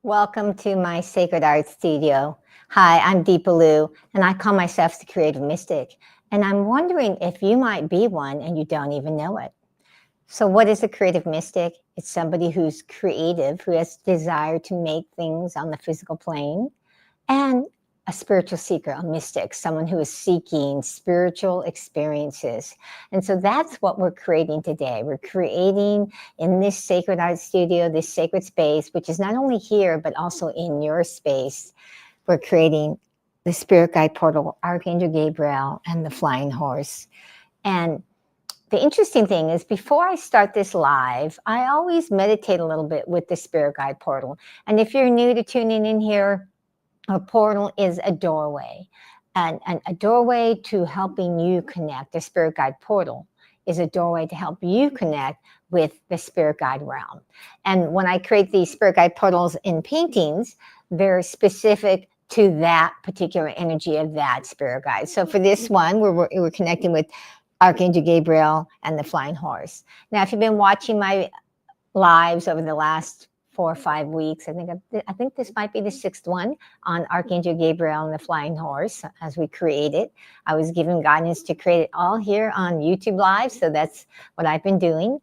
Welcome to my Sacred Art Studio. Hi, I'm Deepa Lou, and I call myself the Creative Mystic. And I'm wondering if you might be one and you don't even know it. So, what is a creative mystic? It's somebody who's creative, who has desire to make things on the physical plane, and a spiritual seeker, a mystic, someone who is seeking spiritual experiences. And so that's what we're creating today. We're creating in this sacred art studio, this sacred space, which is not only here, but also in your space. We're creating the spirit guide portal, Archangel Gabriel, and the flying horse. And the interesting thing is, before I start this live, I always meditate a little bit with the spirit guide portal. And if you're new to tuning in here, a portal is a doorway, and a doorway to helping you connect. The spirit guide portal is a doorway to help you connect with the spirit guide realm. And when I create these spirit guide portals in paintings, they're specific to that particular energy of that spirit guide. So for this one, we're connecting with Archangel Gabriel and the flying horse. Now, if you've been watching my lives over the last 4 or 5 weeks, I think this might be the sixth one on Archangel Gabriel and the flying horse. As we create it, I was given guidance to create it all here on YouTube Live, so that's what I've been doing.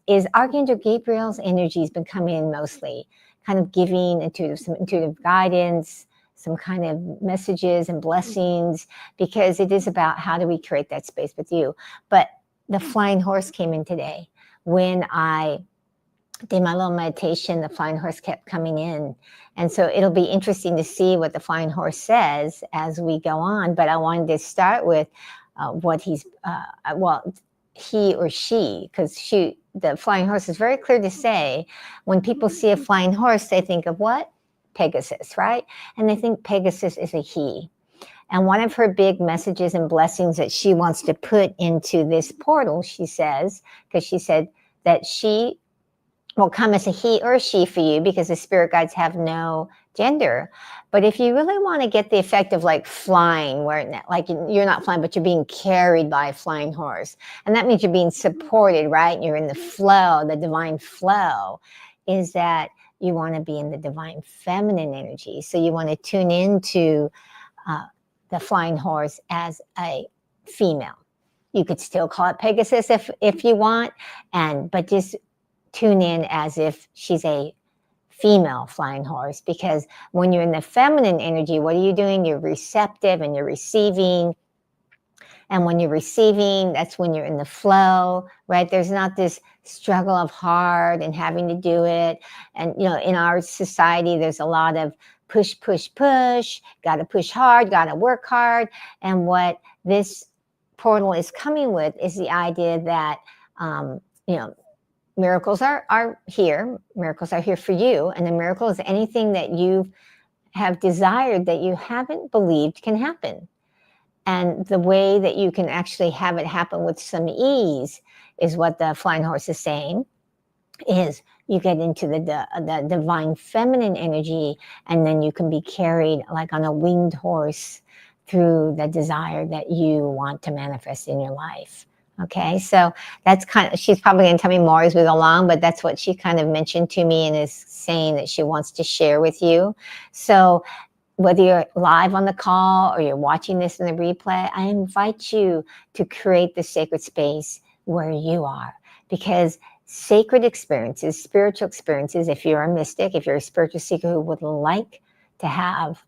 Is Archangel Gabriel's energy has been coming in mostly, kind of giving some intuitive guidance, some kind of messages and blessings, because it is about how do we create that space with you. But the flying horse came in today. When I did my little meditation, the flying horse kept coming in. And so it'll be interesting to see what the flying horse says as we go on. But I wanted to start with what he or she, because the flying horse is very clear to say, when people see a flying horse, they think of what? Pegasus, right? And they think Pegasus is a he. And one of her big messages and blessings that she wants to put into this portal, she says, because she said that she will come as a he or a she for you, because the spirit guides have no gender. But if you really want to get the effect of like flying, where like you're not flying, but you're being carried by a flying horse, and that means you're being supported, right? You're in the flow, the divine flow, is that you want to be in the divine feminine energy. So you want to tune into the flying horse as a female. You could still call it Pegasus if you want, but just tune in as if she's a female flying horse, because when you're in the feminine energy, what are you doing? You're receptive and you're receiving. And when you're receiving, that's when you're in the flow, right? There's not this struggle of hard and having to do it. And, in our society, there's a lot of push, push, push, got to push hard, got to work hard. And what this portal is coming with is the idea that, miracles are here. Miracles are here for you. And a miracle is anything that you have desired that you haven't believed can happen. And the way that you can actually have it happen with some ease is what the flying horse is saying, is you get into the divine feminine energy, and then you can be carried like on a winged horse through the desire that you want to manifest in your life. Okay, so that's she's probably going to tell me more as we go along, but that's what she kind of mentioned to me and is saying that she wants to share with you. So whether you're live on the call or you're watching this in the replay, I invite you to create the sacred space where you are, because sacred experiences, spiritual experiences, if you're a mystic, if you're a spiritual seeker who would like to have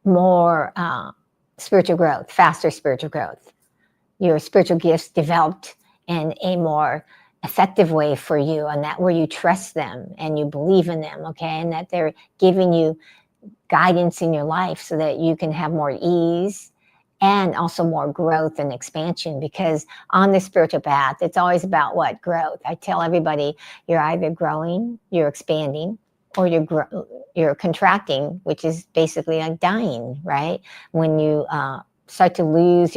more spiritual growth, faster spiritual growth, your spiritual gifts developed in a more effective way for you, and that where you trust them and you believe in them, okay, and that they're giving you guidance in your life so that you can have more ease and also more growth and expansion. Because on the spiritual path, it's always about what? Growth. I tell everybody, you're either growing, you're expanding, or you're contracting, which is basically like dying, right? When you start to lose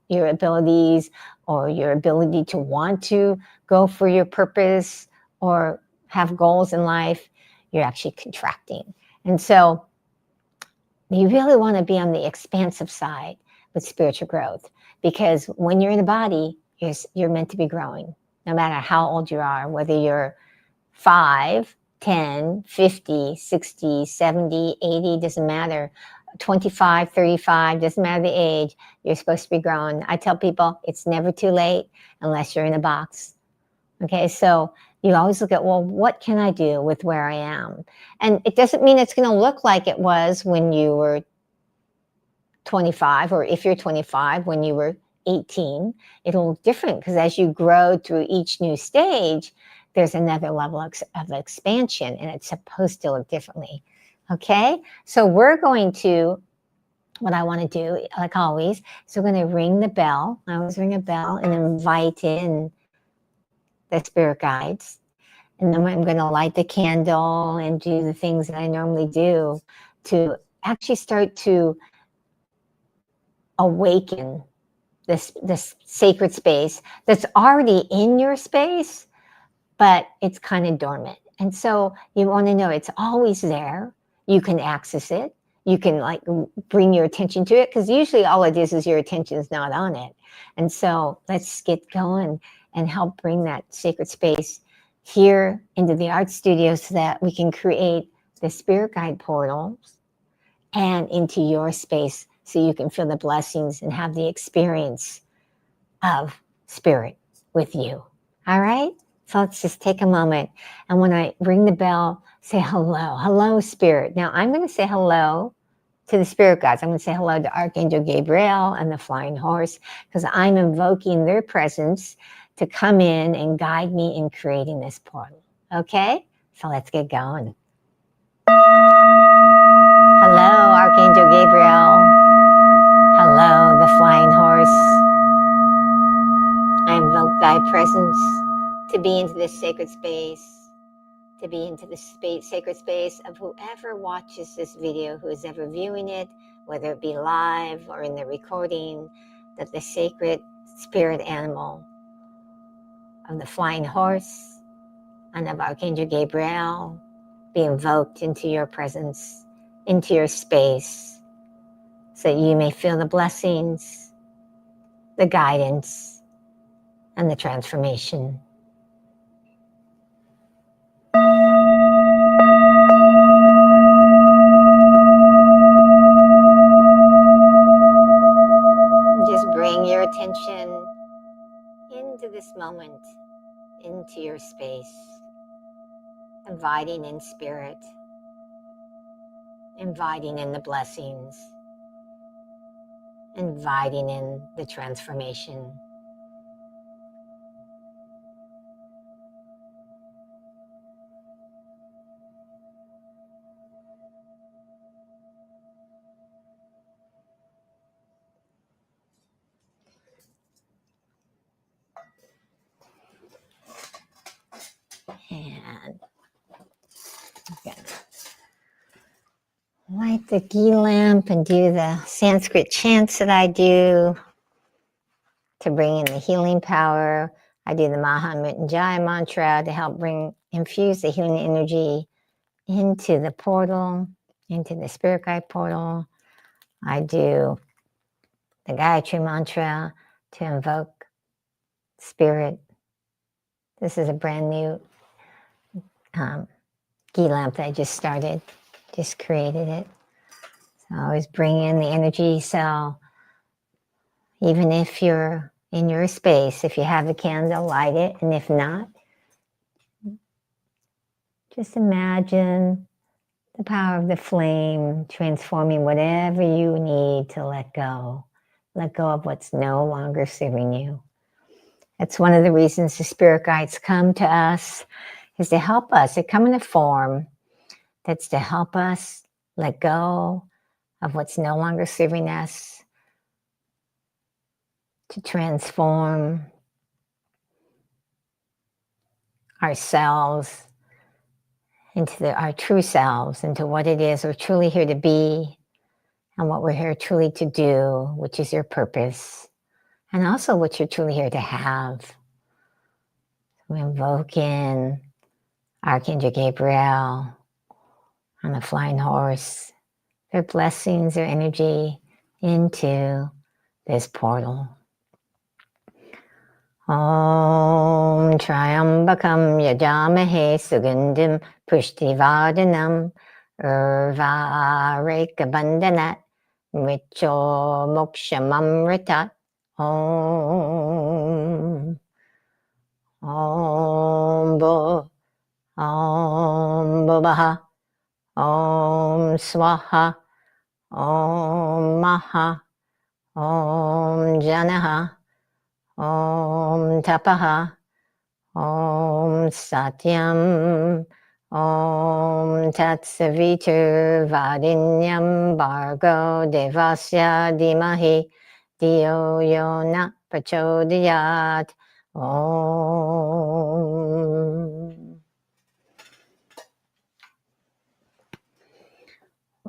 your abilities, or your ability to want to go for your purpose or have goals in life, you're actually contracting. And so you really want to be on the expansive side with spiritual growth, because when you're in the body, you're meant to be growing, no matter how old you are, whether you're 5, 10, 50, 60, 70, 80, doesn't matter. 25, 35, doesn't matter the age, you're supposed to be growing. I tell people it's never too late unless you're in a box. Okay, so you always look at, well, what can I do with where I am? And it doesn't mean it's going to look like it was when you were 25, or if you're 25, when you were 18. It'll look different because as you grow through each new stage, there's another level of expansion, and it's supposed to look differently. Okay, so we're going to, what I want to do, like always, so we're going to ring the bell. I always ring a bell and invite in the spirit guides. And then I'm going to light the candle and do the things that I normally do to actually start to awaken this sacred space that's already in your space, but it's kind of dormant. And so you want to know it's always there. You can access it. You can like bring your attention to it, because usually all it is your attention is not on it. And so let's get going and help bring that sacred space here into the art studio so that we can create the spirit guide portals and into your space so you can feel the blessings and have the experience of spirit with you. All right? So let's just take a moment. And when I ring the bell, say hello. Hello, spirit. Now I'm going to say hello to the spirit guides. I'm going to say hello to Archangel Gabriel and the flying horse, because I'm invoking their presence to come in and guide me in creating this portal. Okay? So let's get going. Hello, Archangel Gabriel. Hello, the flying horse. I invoke thy presence to be into this sacred space, to be into the sacred space of whoever watches this video, who is ever viewing it, whether it be live or in the recording, that the sacred spirit animal of the flying horse and of Archangel Gabriel be invoked into your presence, into your space, so that you may feel the blessings, the guidance, and the transformation. And just bring your attention into this moment, into your space, inviting in spirit, inviting in the blessings, inviting in the transformation. And okay, light the ghee lamp and do the Sanskrit chants that I do to bring in the healing power. I do the Maha Mrityunjaya mantra to help infuse the healing energy into the portal, into the spirit guide portal. I do the Gayatri mantra to invoke spirit. This is a brand new ghee lamp that I just started, just created it. So I always bring in the energy. So even if you're in your space, if you have a candle, light it. And if not, just imagine the power of the flame transforming whatever you need to let go. Let go of what's no longer serving you. That's one of the reasons the spirit guides come to us, is to help us. They come in a form that's to help us let go of what's no longer serving us, to transform ourselves into our true selves, into what it is we're truly here to be, and what we're here truly to do, which is your purpose, and also what you're truly here to have. We invoke in Archangel Gabriel on the flying horse, their blessings, their energy into this portal. Om Triambakam Yajamahe Sugandhim Pushtivardhanam Urvarekabandhanat Mricho Mokshamamritat. Om Om Bo Om Bhuvaha Om Swaha Om Maha Om Janaha Om Tapaha Om Satyam Om Tatsavitur Vadinyam Bhargo Devasya Dimahi Dio Yona Prachodayat. Om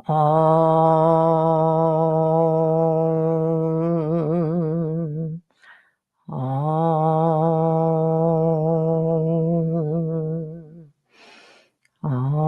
Om Om Om.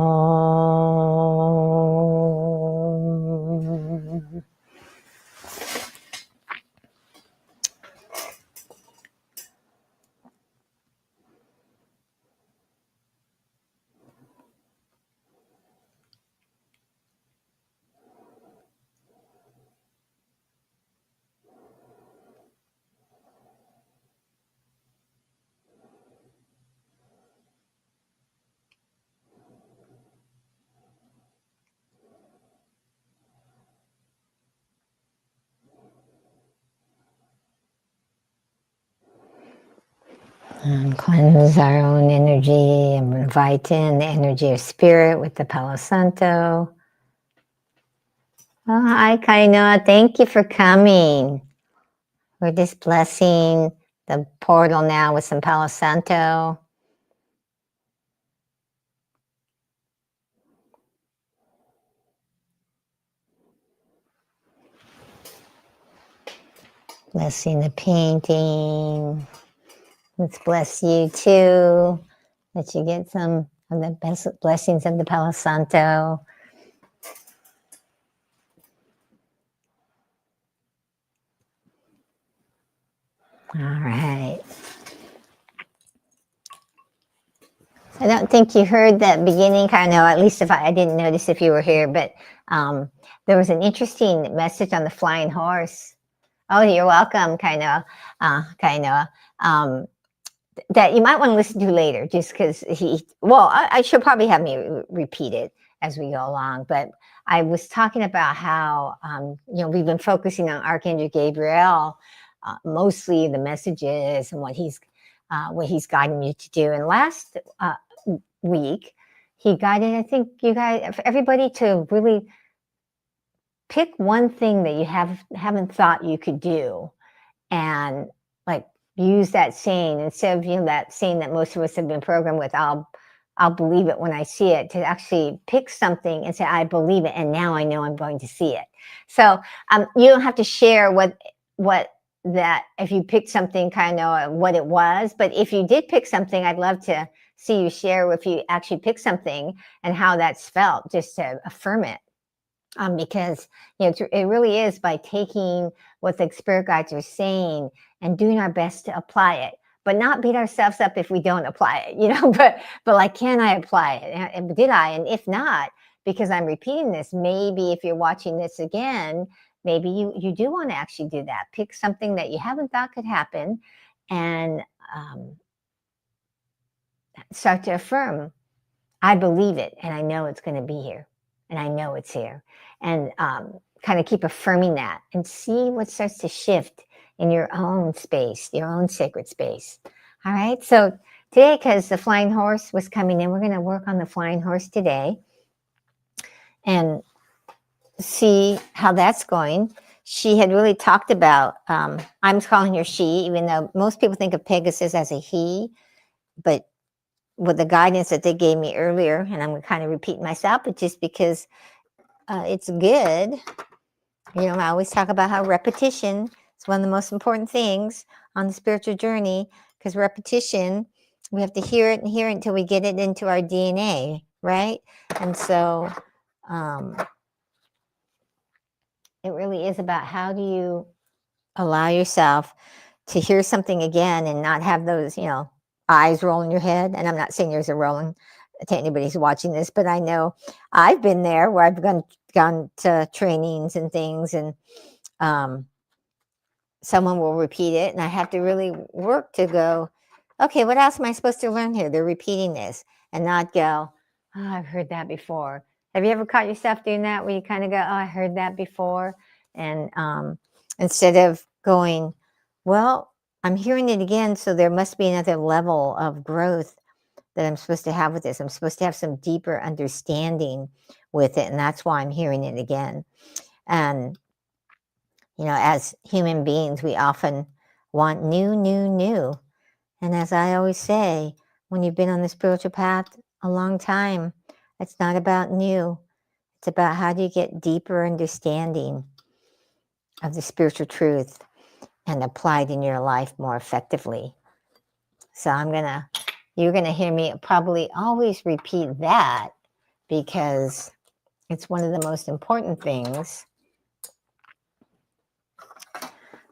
And cleanse our own energy and invite in the energy of spirit with the Palo Santo. Oh, hi, Kainoa. Thank you for coming. We're just blessing the portal now with some Palo Santo. Blessing the painting. Let's bless you too. That you get some of the best blessings of the Palo Santo. All right. I don't think you heard that beginning, kind of, at least if I didn't notice if you were here, but there was an interesting message on the flying horse. Oh, you're welcome, kind of. That you might want to listen to later, just because I should probably have me repeat it as we go along. But I was talking about how, we've been focusing on Archangel Gabriel, mostly the messages and what he's guiding you to do. And last week, he guided, I think everybody to really pick one thing that you haven't thought you could do, and like use that saying instead of that saying that most of us have been programmed with, I'll believe it when I see it, to actually pick something and say, I believe it, and now I know I'm going to see it. So you don't have to share what that, if you picked something, kind of what it was, but if you did pick something, I'd love to see you share if you actually picked something and how that's felt, just to affirm it. Because it really is by taking what the spirit guides are saying and doing our best to apply it, but not beat ourselves up if we don't apply it, but like, can I apply it? And did I? And if not, because I'm repeating this, maybe if you're watching this again, maybe you do want to actually do that. Pick something that you haven't thought could happen and start to affirm, I believe it, and I know it's going to be here, and I know it's here. And kind of keep affirming that and see what starts to shift in your own space, your own sacred space. All right. So today, because the flying horse was coming in, we're going to work on the flying horse today and see how that's going. She had really talked about, I'm calling her she, even though most people think of Pegasus as a he, but with the guidance that they gave me earlier, and I'm going to kind of repeat myself, but just because it's good. I always talk about how repetition is one of the most important things on the spiritual journey, because repetition, we have to hear it and hear it until we get it into our DNA, right? And so it really is about, how do you allow yourself to hear something again and not have those, eyes roll in your head. And I'm not saying yours are rolling to anybody who's watching this, but I know I've been there where I've gone to trainings and things, and someone will repeat it, and I have to really work to go, okay, what else am I supposed to learn here? They're repeating this, and not go, oh, I've heard that before. Have you ever caught yourself doing that where you kind of go, oh, I heard that before? And instead of going, well, I'm hearing it again, so there must be another level of growth that I'm supposed to have with this. I'm supposed to have some deeper understanding with it, and that's why I'm hearing it again. And as human beings, we often want new, new, new. And as I always say, when you've been on the spiritual path a long time, it's not about new. It's about how do you get deeper understanding of the spiritual truth and apply it in your life more effectively. So you're going to hear me probably always repeat that, because it's one of the most important things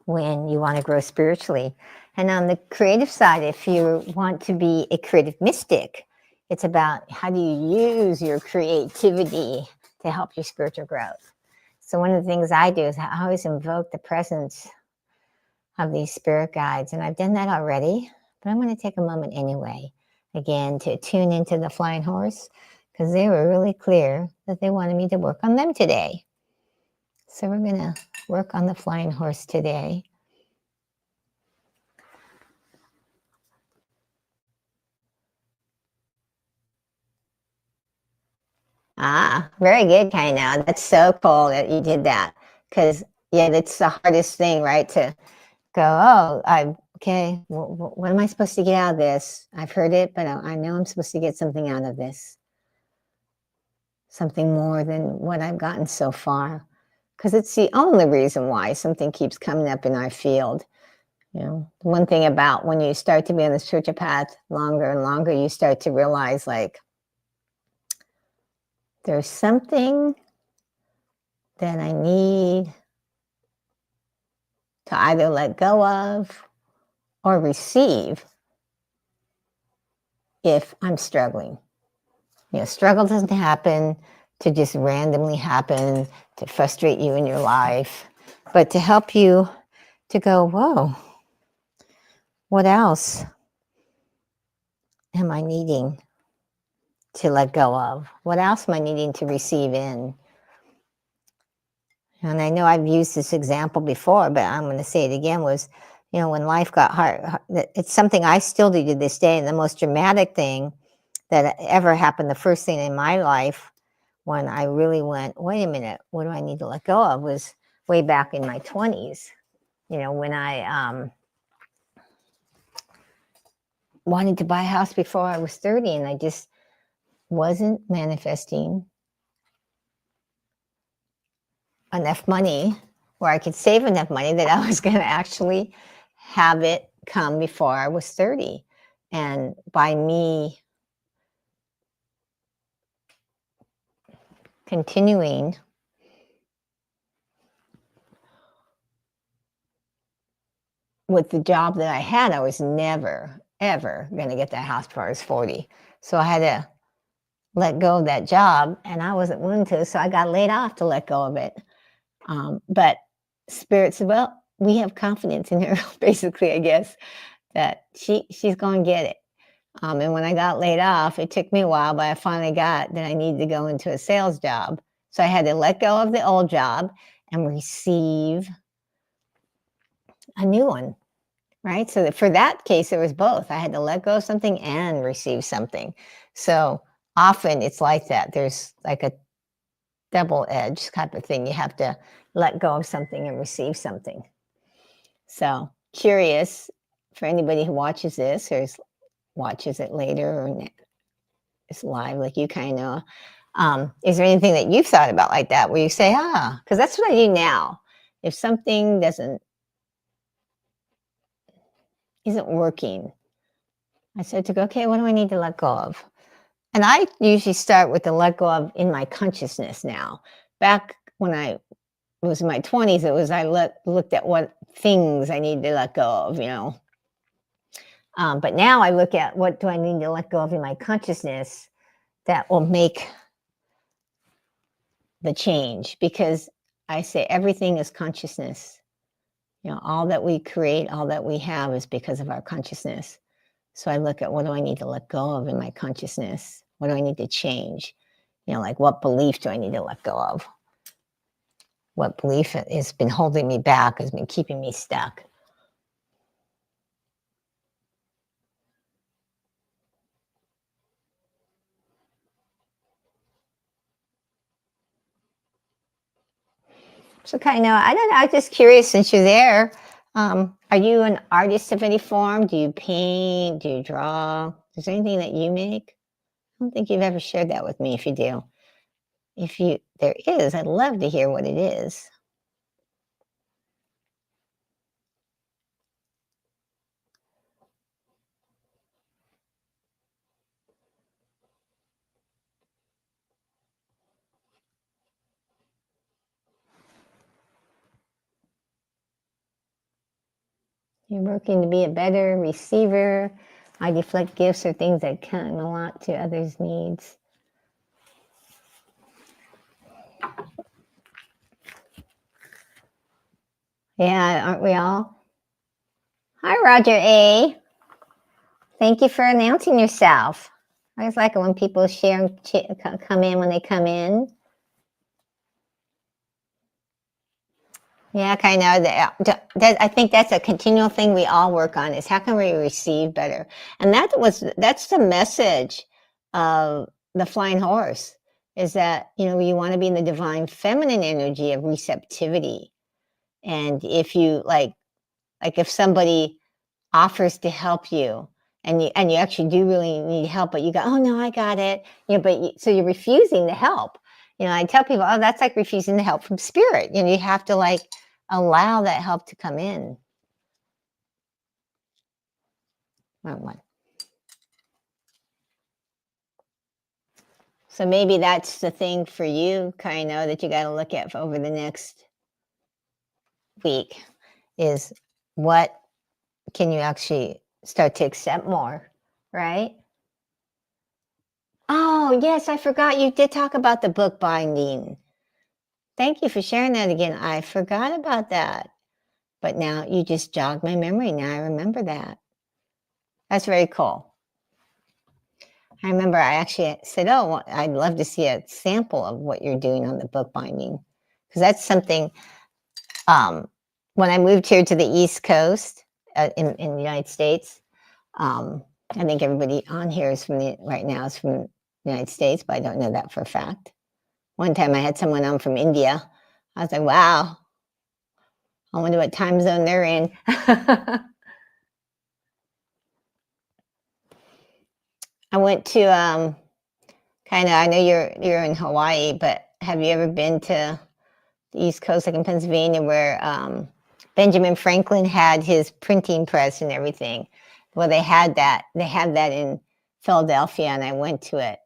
when you want to grow spiritually. And on the creative side, if you want to be a creative mystic, it's about how do you use your creativity to help your spiritual growth. So one of the things I do is I always invoke the presence of these spirit guides. And I've done that already, but I'm going to take a moment anyway, again, to tune into the flying horse, because they were really clear that they wanted me to work on them today. So we're going to work on the flying horse today. Ah, very good, Kaina. That's so cool that you did that. Because, yeah, that's the hardest thing, right? To go, okay, what am I supposed to get out of this? I've heard it, but I know I'm supposed to get something out of this. Something more than what I've gotten so far. Because it's the only reason why something keeps coming up in our field. One thing about when you start to be on the spiritual path longer and longer, you start to realize, like, there's something that I need to either let go of or receive if I'm struggling. Struggle doesn't happen to just randomly happen to frustrate you in your life, but to help you to go, whoa, what else am I needing to let go of? What else am I needing to receive in? And I know I've used this example before, but I'm going to say it again, was, when life got hard, it's something I still do to this day. And the most dramatic thing that ever happened, the first thing in my life when I really went, wait a minute, what do I need to let go of, was way back in my 20s, when I wanted to buy a house before I was 30, and I just wasn't manifesting enough money where I could save enough money that I was going to actually have it come before I was 30. And by me continuing with the job that I had, I was never, ever going to get that house before I was 40. So I had to let go of that job, and I wasn't willing to, so I got laid off to let go of it. But Spirit said, well, we have confidence in her, basically, I guess, that she's going to get it. And when I got laid off, it took me a while, but I finally got that I needed to go into a sales job. So I had to let go of the old job and receive a new one, right? So for that case, it was both. I had to let go of something and receive something. So often it's like that. There's like a double-edged type of thing. You have to let go of something and receive something. So curious for anybody who watches this or watches it later or is live like you kind of is there anything that you've thought about like that where you say, because that's what I do now. If something isn't working, I start to go, okay, what do I need to let go of? And I usually start with the let go of in my consciousness now. Back when I it was in my 20s, it was I looked at what things I needed to let go of, you know. But now I look at what do I need to let go of in my consciousness that will make the change, because I say everything is consciousness. You know, all that we create, all that we have is because of our consciousness. So I look at what do I need to let go of in my consciousness? What do I need to change? You know, like what belief do I need to let go of? What belief has been holding me back, has been keeping me stuck? So kind of, I don't know, I'm just curious since you're there. Are you an artist of any form? Do you paint? Do you draw? Is there anything that you make? I don't think you've ever shared that with me. If you do, if you there is, I'd love to hear what it is. You're working to be a better receiver. I deflect gifts or things that come a lot to others' needs. Yeah, aren't we all? Hi, Roger A. Thank you for announcing yourself. I always like it when people share and come in when they come in. Yeah, kind of. I think that's a continual thing we all work on is how can we receive better? And that's the message of the flying horse is that, you know, you want to be in the divine feminine energy of receptivity. And if you like if somebody offers to help you and you actually do really need help, but you go, oh no, I got it. You know, so you're refusing the help. You know, I tell people, oh, that's like refusing the help from spirit. You know, you have to like allow that help to come in. Wrong one. So maybe that's the thing for you, kind of, that you got to look at for over the next week is what can you actually start to accept more, right? Oh, yes, I forgot you did talk about the book binding. Thank you for sharing that again. I forgot about that. But now you just jogged my memory. Now I remember that. That's very cool. I remember I actually said, oh, I'd love to see a sample of what you're doing on the book binding. Because that's something, when I moved here to the East Coast in the United States, I think everybody on here is right now is from the United States, but I don't know that for a fact. One time I had someone on from India. I was like, wow, I wonder what time zone they're in. I went to kind of, I know you're in Hawaii, but have you ever been to the East Coast, like in Pennsylvania, where Benjamin Franklin had his printing press and everything? Well, they had that in Philadelphia, and I went to it.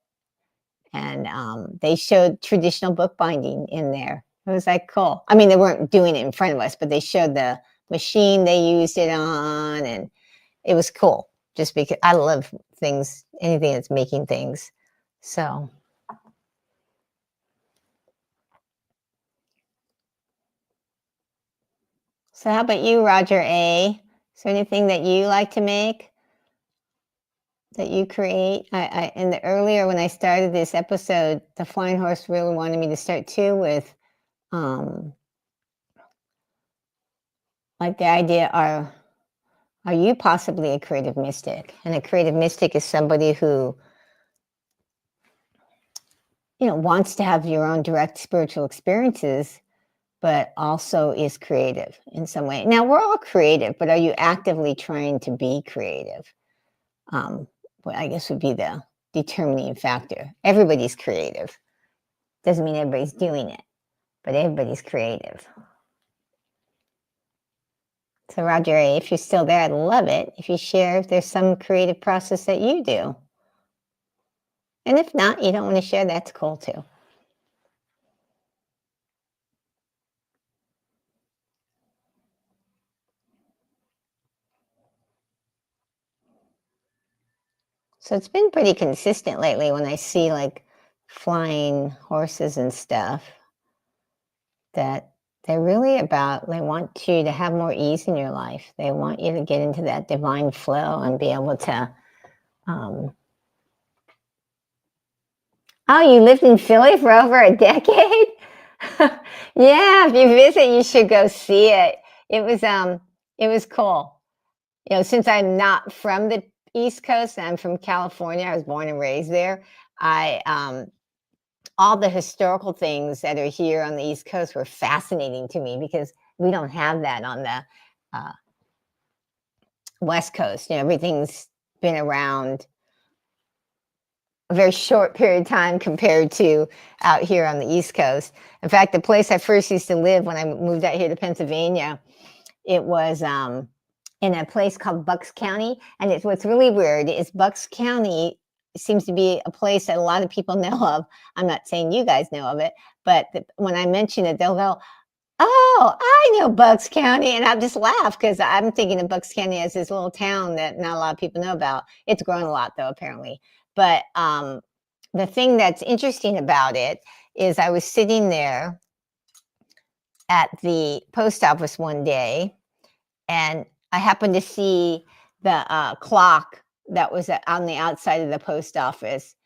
And they showed traditional bookbinding in there. It was like cool. I mean, they weren't doing it in front of us, but they showed the machine they used it on, and it was cool. Just because I love things, anything that's making things. So how about you, Roger A? Is there anything that you like to make that you create? In the earlier when I started this episode, the flying horse really wanted me to start too with like the idea are you possibly a creative mystic? And a creative mystic is somebody who, you know, wants to have your own direct spiritual experiences, but also is creative in some way. Now, we're all creative, but are you actively trying to be creative? What I guess would be the determining factor. Everybody's creative. Doesn't mean everybody's doing it, but everybody's creative. So, Roger A., if you're still there, I'd love it if you share if there's some creative process that you do. And if not, you don't want to share, that's cool too. So it's been pretty consistent lately when I see like flying horses and stuff, that they're really about, they want you to have more ease in your life. They want you to get into that divine flow and be able to. Oh, you lived in Philly for over a decade? Yeah, if you visit, you should go see it. It was cool. You know, since I'm not from the East Coast, I'm from California. I was born and raised there. I all the historical things that are here on the East Coast were fascinating to me because we don't have that on the uh, West Coast. You know, everything's been around a very short period of time compared to out here on the East Coast. In fact, the place I first used to live when I moved out here to Pennsylvania, it was in a place called Bucks County. And it's what's really weird is Bucks County seems to be a place that a lot of people know of. I'm not saying you guys know of it, but when I mention it, they'll go, "Oh, I know Bucks County," and I'll just laugh because I'm thinking of Bucks County as this little town that not a lot of people know about. It's grown a lot, though, apparently. But the thing that's interesting about it is I was sitting there at the post office one day, and I happened to see the clock that was on the outside of the post office,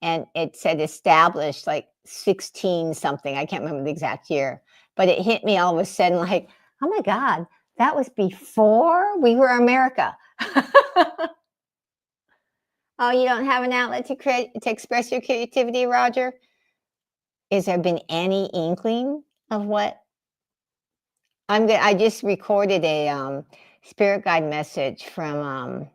and it said established like 16 something. I can't remember the exact year, but it hit me all of a sudden like, oh my God, that was before we were America. Oh, you don't have an outlet to express your creativity, Roger? Is there been any inkling of what I just recorded a spirit guide message from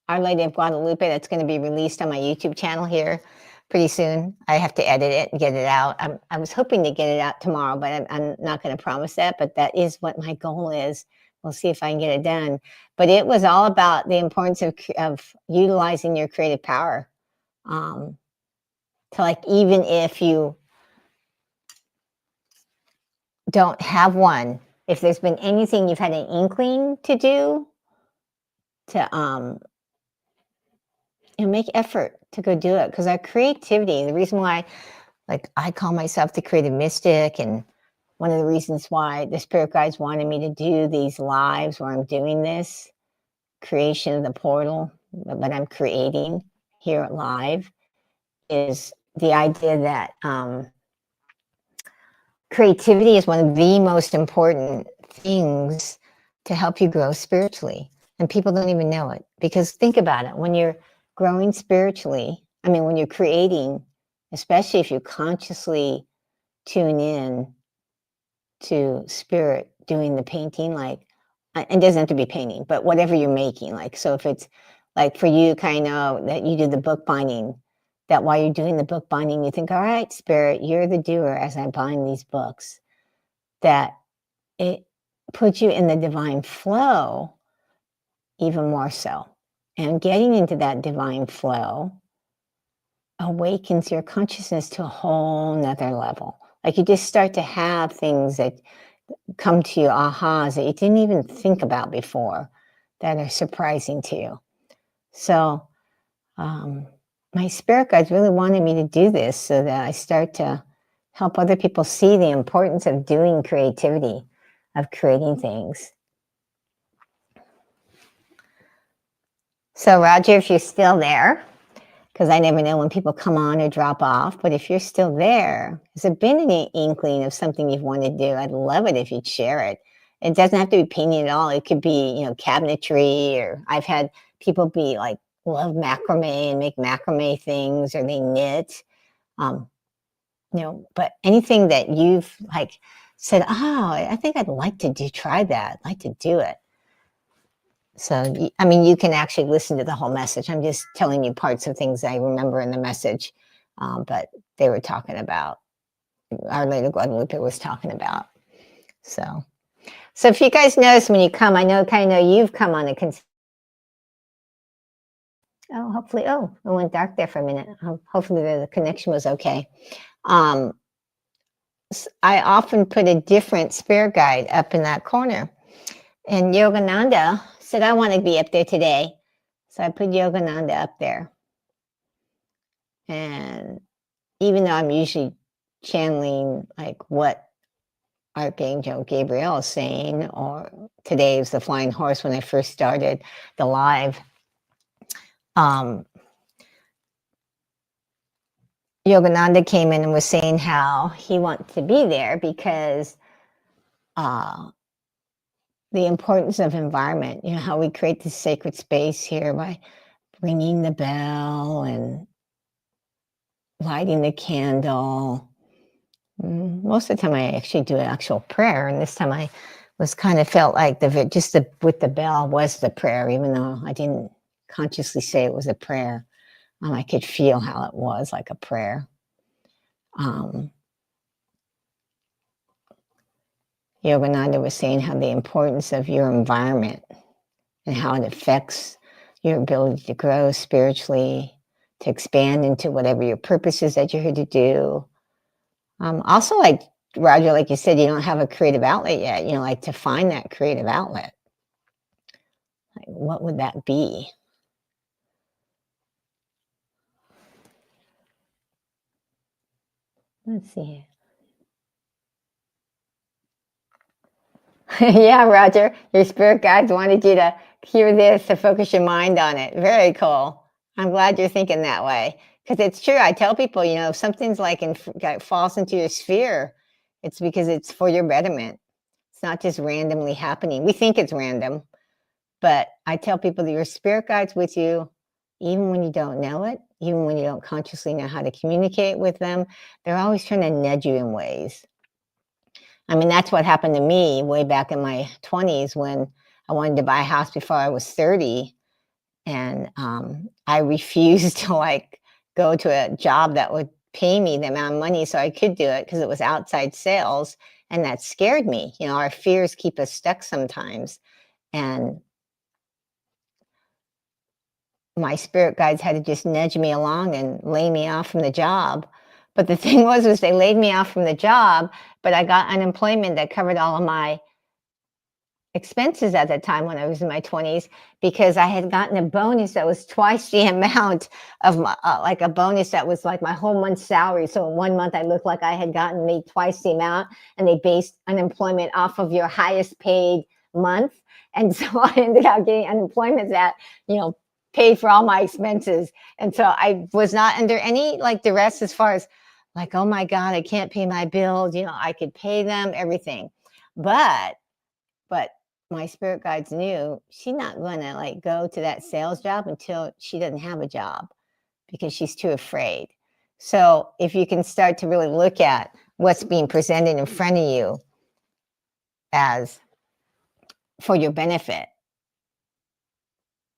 Our Lady of Guadalupe that's going to be released on my YouTube channel here pretty soon. I have to edit it and get it out. I was hoping to get it out tomorrow, but I'm not going to promise that. But that is what my goal is. We'll see if I can get it done. But it was all about the importance of utilizing your creative power. To like, even if you don't have one, if there's been anything you've had an inkling to do, to make effort to go do it. Because our creativity, the reason why, like, I call myself the creative mystic, and one of the reasons why the spirit guides wanted me to do these lives where I'm doing this creation of the portal that I'm creating here live, is the idea that creativity is one of the most important things to help you grow spiritually. And people don't even know it, because think about it. When you're growing spiritually, I mean, when you're creating, especially if you consciously tune in to spirit doing the painting, like, it doesn't have to be painting, but whatever you're making. Like, so if it's like for you, kind of that you do the book binding, that while you're doing the book binding, you think, all right, spirit, you're the doer as I bind these books, that it puts you in the divine flow even more so. And getting into that divine flow awakens your consciousness to a whole nother level. Like, you just start to have things that come to you, ahas, that you didn't even think about before, that are surprising to you. So my spirit guides really wanted me to do this so that I start to help other people see the importance of doing creativity, of creating things. So Roger, if you're still there, because I never know when people come on or drop off, but if you're still there, has there been any inkling of something you've wanted to do? I'd love it if you'd share it. It doesn't have to be painting at all. It could be, cabinetry, or I've had people be like, love macrame and make macrame things, or they knit, but anything that you've like said, oh, I think I'd like to try that. I'd like to do it. So, I mean, you can actually listen to the whole message. I'm just telling you parts of things I remember in the message, but they were talking about, Our Lady of Guadalupe was talking about. So if you guys notice when you come, I kind of know you've come on a hopefully, it went dark there for a minute. Hopefully the connection was okay. I often put a different spirit guide up in that corner. And Yogananda said, I want to be up there today. So I put Yogananda up there. And even though I'm usually channeling like what Archangel Gabriel is saying, or today was the flying horse when I first started the live, Yogananda came in and was saying how he wants to be there because the importance of environment, you know, how we create this sacred space here by ringing the bell and lighting the candle. Most of the time I actually do an actual prayer, and this time I was kind of felt like with the bell was the prayer, even though I didn't consciously say it was a prayer. I could feel how it was like a prayer. Yogananda was saying how the importance of your environment and how it affects your ability to grow spiritually, to expand into whatever your purpose is that you're here to do. Also, like Roger, like you said, you don't have a creative outlet yet, you know, like to find that creative outlet. Like, what would that be? Let's see. Yeah, Roger, your spirit guides wanted you to hear this to focus your mind on it. Very cool. I'm glad you're thinking that way because it's true. I tell people, you know, if something's like falls into your sphere, it's because it's for your betterment. It's not just randomly happening. We think it's random, but I tell people that your spirit guides with you, even when you don't know it, even when you don't consciously know how to communicate with them. They're always trying to nudge you in ways. I mean, that's what happened to me way back in my 20s when I wanted to buy a house before I was 30. And I refused to like go to a job that would pay me the amount of money so I could do it because it was outside sales. And that scared me. You know, our fears keep us stuck sometimes. And my spirit guides had to just nudge me along and lay me off from the job. But the thing was they laid me off from the job, but I got unemployment that covered all of my expenses at the time when I was in my 20s because I had gotten a bonus that was twice the amount of my, like a bonus that was like my whole month's salary. So in 1 month I looked like I had made twice the amount, and they based unemployment off of your highest paid month. And so I ended up getting unemployment that, you know, paid for all my expenses. And so I was not under any like duress as far as like, oh my God, I can't pay my bills. You know, I could pay them, everything. But my spirit guides knew she's not going to like go to that sales job until she doesn't have a job because she's too afraid. So if you can start to really look at what's being presented in front of you as for your benefit,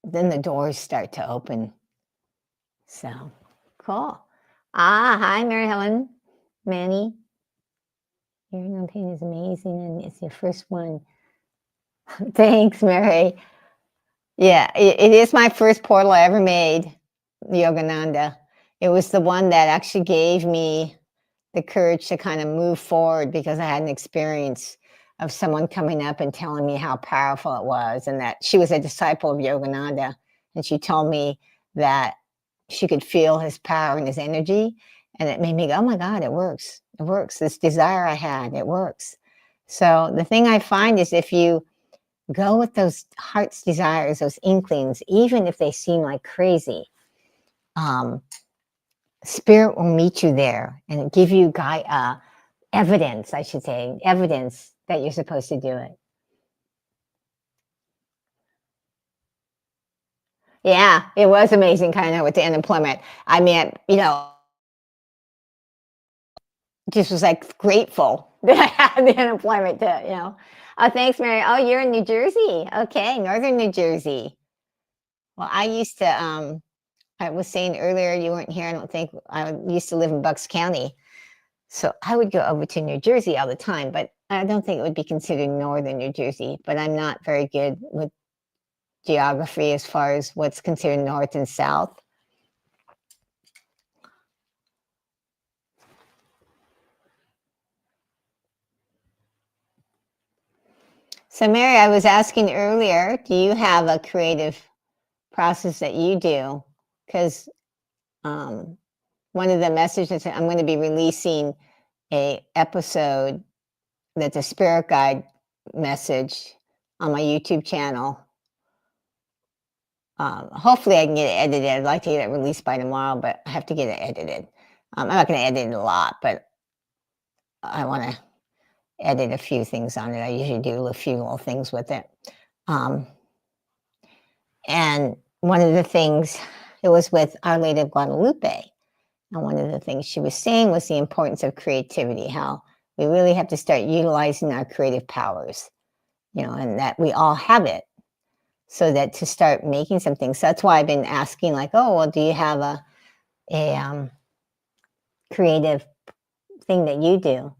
then the doors start to open. So cool. Hi, Mary Helen, Manny. Your no pain is amazing, and it's your first one. Thanks, Mary. Yeah, it is my first portal I ever made, Yogananda. It was the one that actually gave me the courage to kind of move forward because I had an experience of someone coming up and telling me how powerful it was, and that she was a disciple of Yogananda, and she told me that she could feel his power and his energy, and it made me go, oh my God, it works. It works. This desire I had, it works. So the thing I find is if you go with those heart's desires, those inklings, even if they seem like crazy, spirit will meet you there and give you evidence, I should say, evidence that you're supposed to do it. Yeah, it was amazing kind of with the unemployment. I mean, you know, just was like grateful that I had the unemployment to, you know. Oh, thanks, Mary. Oh, you're in New Jersey. Okay, northern New Jersey. Well, I used to, I was saying earlier, you weren't here, I don't think. I used to live in Bucks County. So I would go over to New Jersey all the time, but I don't think it would be considered northern New Jersey. But I'm not very good with geography as far as what's considered north and south. So Mary, I was asking earlier, do you have a creative process that you do, because one of the messages, I'm going to be releasing a episode that's a spirit guide message on my YouTube channel. Hopefully I can get it edited. I'd like to get it released by tomorrow, but I have to get it edited. I'm not going to edit it a lot, but I want to edit a few things on it. I usually do a few little things with it. And one of the things, it was with Our Lady of Guadalupe. And one of the things she was saying was the importance of creativity, how we really have to start utilizing our creative powers, and that we all have it, so that to start making something. So that's why I've been asking, like, oh, well, do you have a creative thing that you do?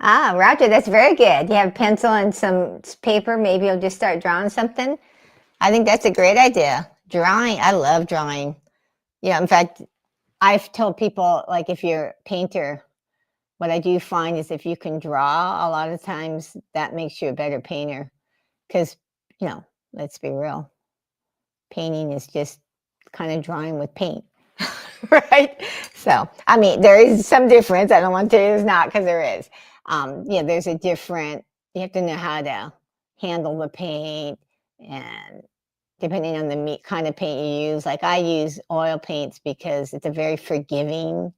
Roger, that's very good. You have a pencil and some paper. Maybe you'll just start drawing something. I think that's a great idea. Drawing, I love drawing. In fact, I've told people, like, if you're a painter, what I do find is if you can draw, a lot of times that makes you a better painter. Because, let's be real, painting is just kind of drawing with paint, right? So, I mean, there is some difference. I don't want to say there's not, because there is. There's a different, you have to know how to handle the paint, and depending on the kind of paint you use. Like, I use oil paints because it's a very forgiving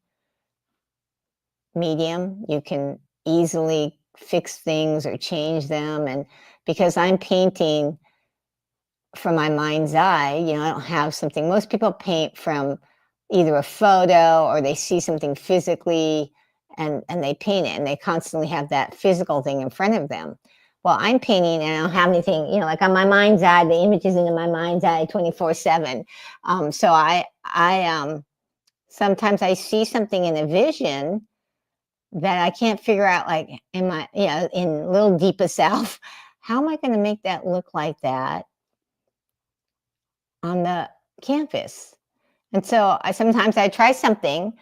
medium. You can easily fix things or change them. And because I'm painting from my mind's eye, I don't have something. Most people paint from either a photo or they see something physically and they paint it, and they constantly have that physical thing in front of them. Well, I'm painting and I don't have anything, like on my mind's eye, the image is in my mind's eye 24/7. So I sometimes I see something in a vision that I can't figure out, like, in little deeper self, how am I going to make that look like that on the canvas? And so sometimes I try something,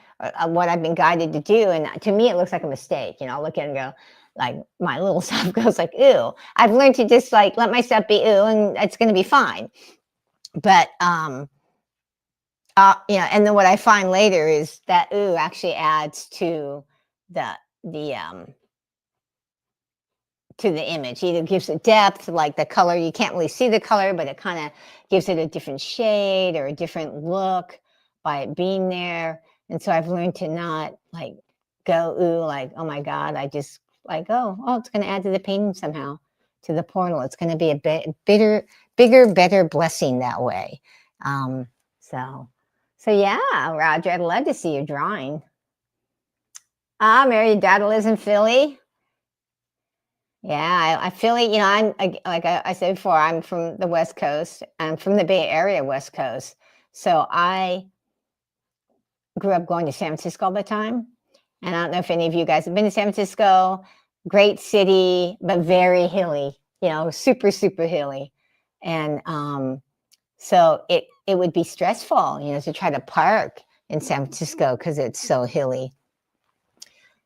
what I've been guided to do, and to me it looks like a mistake. I'll look at it and go, like, my little self goes like, ew. I've learned to just, like, let myself be ew, and it's going to be fine. But and then what I find later is that ooh actually adds to the image. Either gives it depth, like the color, you can't really see the color, but it kind of gives it a different shade or a different look by it being there. And so I've learned to not, like, go ooh, like, oh my God, I just, like, oh, it's going to add to the painting somehow, to the portal. It's going to be a bigger, better blessing that way. So yeah, Roger, I'd love to see your drawing. Mary, your daughter lives in Philly. Yeah, I feel it. I'm, like I said before, I'm from the West Coast. I'm from the Bay Area, West Coast. So I grew up going to San Francisco all the time. And I don't know if any of you guys have been to San Francisco. Great city, but very hilly, super, super hilly. And so it would be stressful, to try to park in San Francisco because it's so hilly.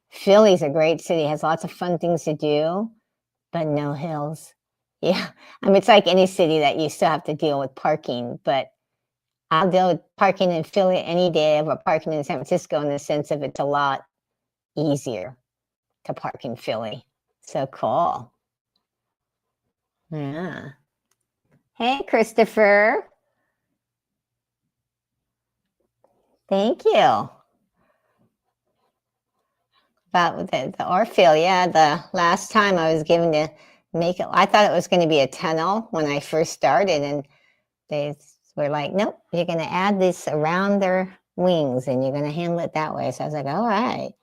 Philly's a great city, has lots of fun things to do, but no hills. Yeah, I mean, it's like any city that you still have to deal with parking, but I'll deal with parking in Philly any day over parking in San Francisco, in the sense of it's a lot easier to park in Philly. So cool. Yeah. Hey, Christopher. Thank you. About the Orphelia, the last time I was given to make it, I thought it was going to be a tunnel when I first started, and they were like, nope, you're going to add this around their wings and you're going to handle it that way. So I was like, all right.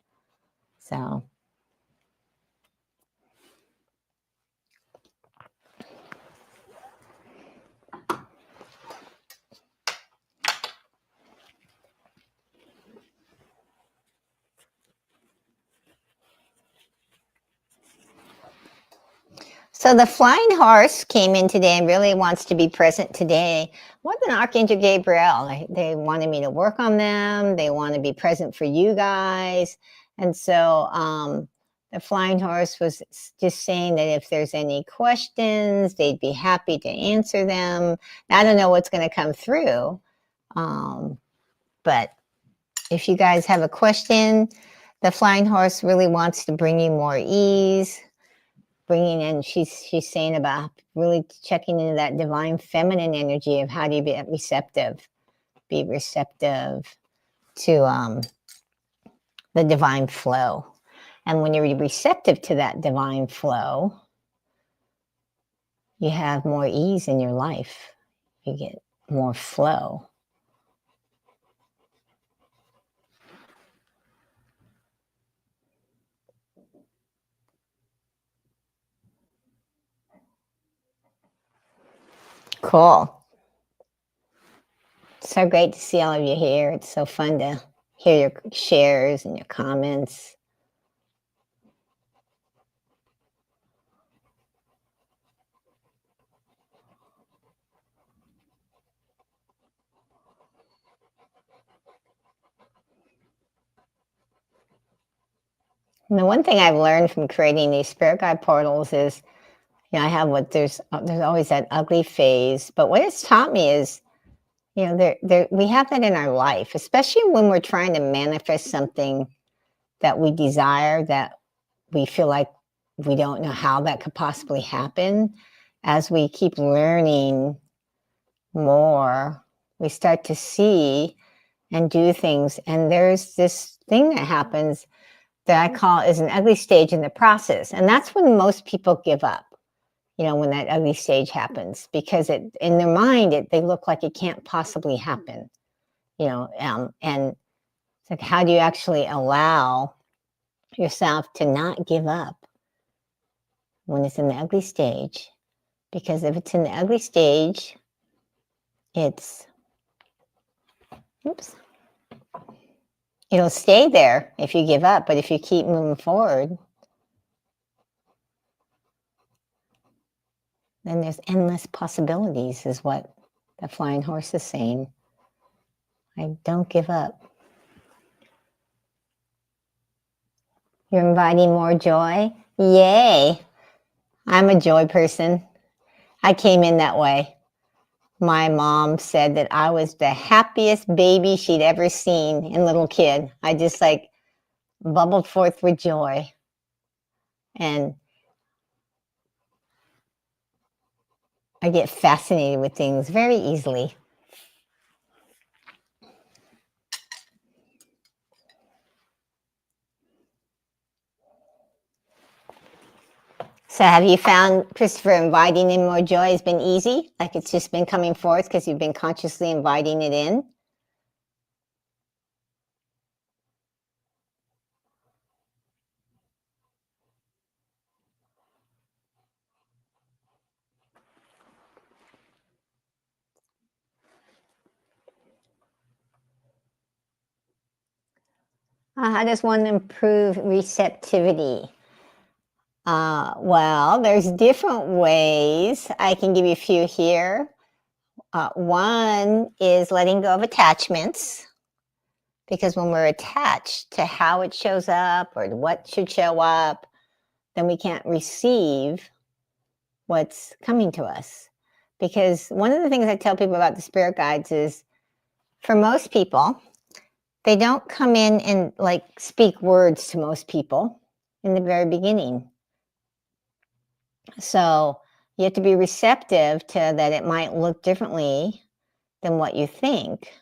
So the flying horse came in today and really wants to be present today. More than Archangel Gabriel. They wanted me to work on them. They want to be present for you guys. And so The flying horse was just saying that if there's any questions, they'd be happy to answer them. I don't know what's going to come through, but if you guys have a question, the flying horse really wants to bring you more ease, bringing in, she's saying about really checking into that divine feminine energy of how do you be receptive to the divine flow. And when you're receptive to that divine flow, you have more ease in your life. You get more flow. Cool. So great to see all of you here. It's so fun to hear your shares and your comments. And the one thing I've learned from creating these spirit guide portals is, I have there's always that ugly phase, but what it's taught me is, we have that in our life, especially when we're trying to manifest something that we desire, that we feel like we don't know how that could possibly happen. As we keep learning more, we start to see and do things. And there's this thing that happens that I call is an ugly stage in the process. And that's when most people give up, when that ugly stage happens, because in their mind, they look like it can't possibly happen, and it's like, how do you actually allow yourself to not give up when it's in the ugly stage? Because if it's in the ugly stage, it'll stay there if you give up, but if you keep moving forward, then there's endless possibilities, is what the flying horse is saying. I don't give up. You're inviting more joy? Yay! I'm a joy person. I came in that way. My mom said that I was the happiest baby she'd ever seen in little kid. I just bubbled forth with joy. And I get fascinated with things very easily. So have you found, Christopher, inviting in more joy has been easy? Like it's just been coming forth because you've been consciously inviting it in? How does one improve receptivity? Well, there's different ways. I can give you a few here. One is letting go of attachments, because when we're attached to how it shows up or what should show up, then we can't receive what's coming to us. Because one of the things I tell people about the spirit guides is, for most people, they don't come in and speak words to most people in the very beginning. So you have to be receptive to that. It might look differently than what you think,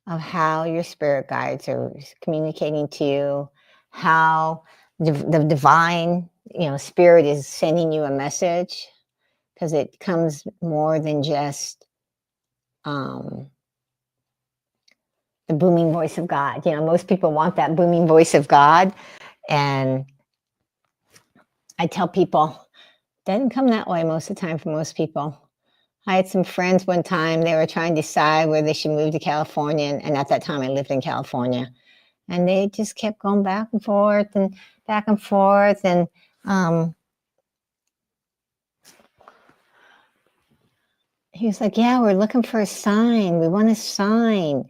of how your spirit guides are communicating to you, how the divine, spirit is sending you a message, because it comes more than just the booming voice of God. Most people want that booming voice of God, and I tell people, it doesn't come that way most of the time for most people. I had some friends one time, they were trying to decide whether they should move to California, and at that time I lived in California, and they just kept going back and forth, and he was like, yeah, we're looking for a sign. We want a sign.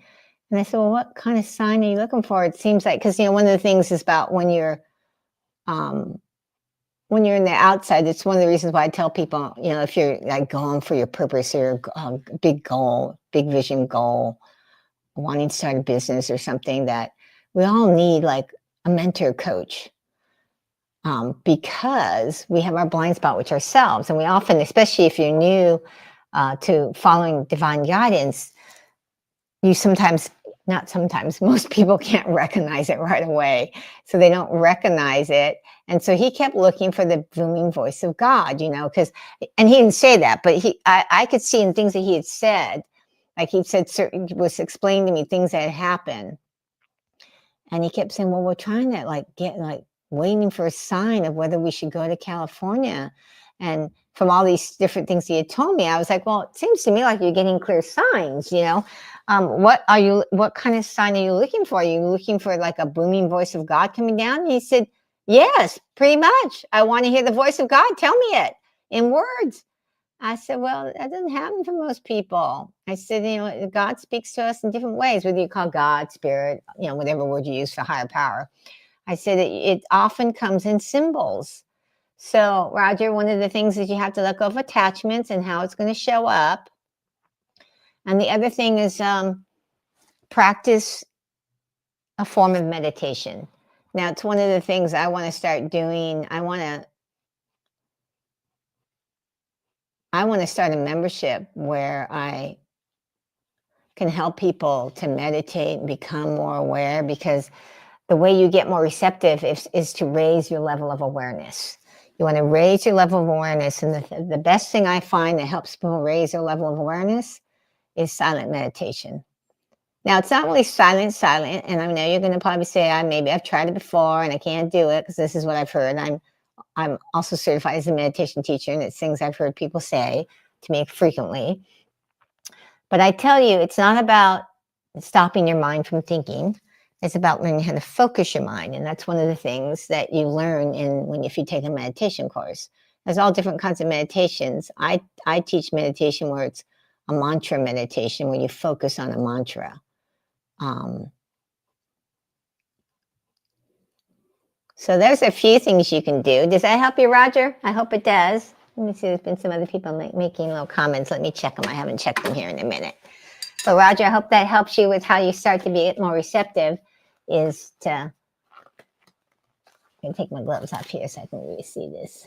And I said, well, what kind of sign are you looking for? It seems like, because, one of the things is about when you're when you're in the outside, it's one of the reasons why I tell people, if you're like going for your purpose or a big goal, big vision goal, wanting to start a business or something, that we all need like a mentor coach. Because we have our blind spot, which ourselves, and we often, especially if you're new to following divine guidance, most people can't recognize it right away. So they don't recognize it. And so he kept looking for the booming voice of God, and he didn't say that, but I could see in things that he had said, like he said, was explaining to me things that had happened. And he kept saying, well, we're trying to waiting for a sign of whether we should go to California. And from all these different things he had told me, I was like, well, it seems to me like you're getting clear signs, what kind of sign are you looking for? Are you looking for like a booming voice of God coming down? And he said, yes, pretty much. I want to hear the voice of God. Tell me it in words. I said, well, that doesn't happen for most people. I said, God speaks to us in different ways, whether you call God, spirit, whatever word you use for higher power. I said, it often comes in symbols. So, Roger, one of the things is you have to let go of attachments and how it's going to show up. And the other thing is practice a form of meditation. Now, it's one of the things I want to start doing. I want to start a membership where I can help people to meditate and become more aware, because the way you get more receptive is to raise your level of awareness. You want to raise your level of awareness. And the best thing I find that helps people raise their level of awareness is silent meditation. Now, it's not really silent. And I know you're going to probably say, maybe I've tried it before and I can't do it, because this is what I've heard. I'm also certified as a meditation teacher, and it's things I've heard people say to me frequently. But I tell you, it's not about stopping your mind from thinking. It's about learning how to focus your mind. And that's one of the things that you learn if you take a meditation course. There's all different kinds of meditations. I teach meditation where it's a mantra meditation, where you focus on a mantra. So there's a few things you can do. Does that help you, Roger? I hope it does. Let me see, there's been some other people making little comments. Let me check them. I haven't checked them here in a minute. But Roger, I hope that helps you with how you start to be more receptive, is to, I'm going to take my gloves off here so I can really see this.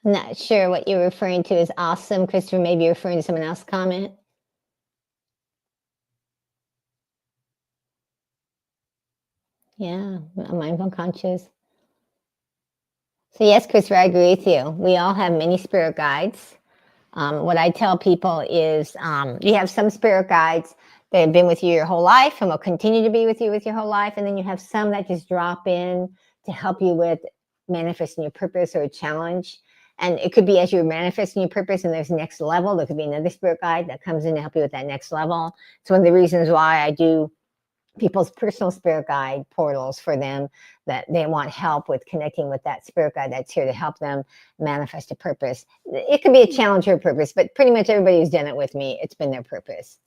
I'm not sure what you're referring to is awesome. Christopher, maybe you're referring to someone else's comment. Yeah, mindful conscious. So yes, Christopher, I agree with you. We all have many spirit guides. What I tell people is you have some spirit guides that have been with you your whole life and will continue to be with you with your whole life. And then you have some that just drop in to help you with manifesting your purpose or a challenge. And it could be as you're manifesting your purpose and there's next level, there could be another spirit guide that comes in to help you with that next level. It's one of the reasons why I do people's personal spirit guide portals for them, that they want help with connecting with that spirit guide that's here to help them manifest a purpose. It could be a challenge or a purpose, but pretty much everybody who's done it with me, it's been their purpose.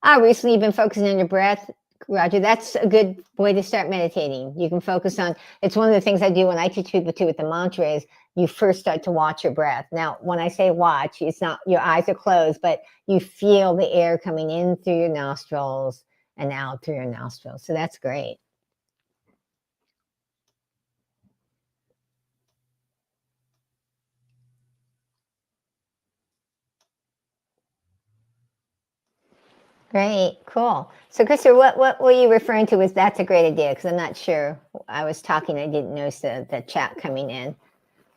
Recently you've been focusing on your breath. Roger, that's a good way to start meditating. You can focus on, it's one of the things I do when I teach people too with the mantra, is you first start to watch your breath. Now, when I say watch, it's not your eyes are closed, but you feel the air coming in through your nostrils and out through your nostrils. So that's great. Great, cool. So, Christopher, what were you referring to as that's a great idea? Because I'm not sure. I was talking, I didn't notice the chat coming in.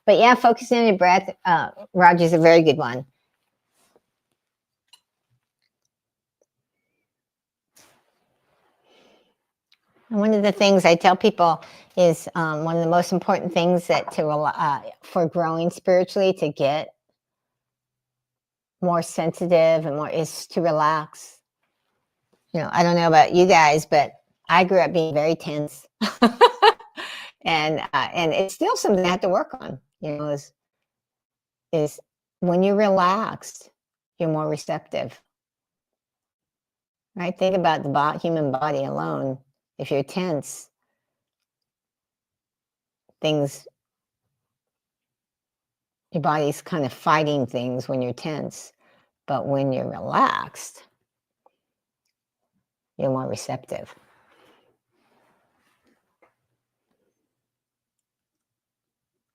But yeah, focusing on your breath, Roger's a very good one. And one of the things I tell people is one of the most important things that for growing spiritually, to get more sensitive and more, is to relax. I don't know about you guys, but I grew up being very tense, and it's still something I have to work on. is when you're relaxed, you're more receptive, right? Think about the human body alone. If you're tense, things, your body's kind of fighting things when you're tense. But when you're relaxed, you're more receptive.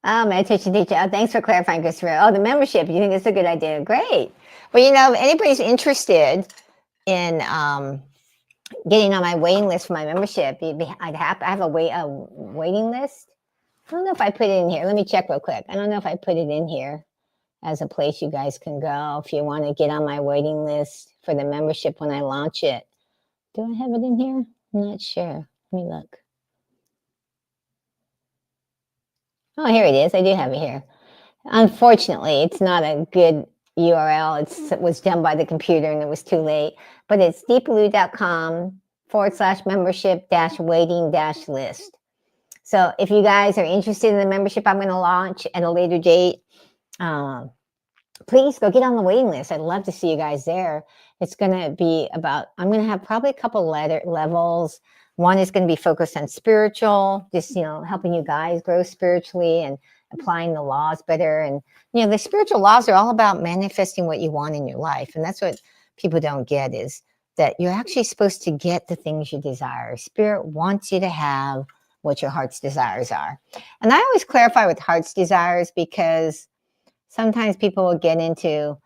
Oh, meditation teacher. Oh, thanks for clarifying, Christopher. Oh, the membership. You think it's a good idea? Great. Well, if anybody's interested in getting on my waiting list for my membership, I have a waiting list. I don't know if I put it in here. Let me check real quick. I don't know if I put it in here as a place you guys can go if you want to get on my waiting list for the membership when I launch it. Do I have it in here? I'm not sure. Let me look. Oh, here it is. I do have it here. Unfortunately, it's not a good URL. It was done by the computer and it was too late. But it's deepaloo.com/membership-waiting-list. So if you guys are interested in the membership I'm going to launch at a later date, please go get on the waiting list. I'd love to see you guys there. It's going to be I'm going to have probably a couple levels. One is going to be focused on spiritual, just, helping you guys grow spiritually and applying the laws better. And, the spiritual laws are all about manifesting what you want in your life. And that's what people don't get, is that you're actually supposed to get the things you desire. Spirit wants you to have what your heart's desires are. And I always clarify with heart's desires, because sometimes people will get into,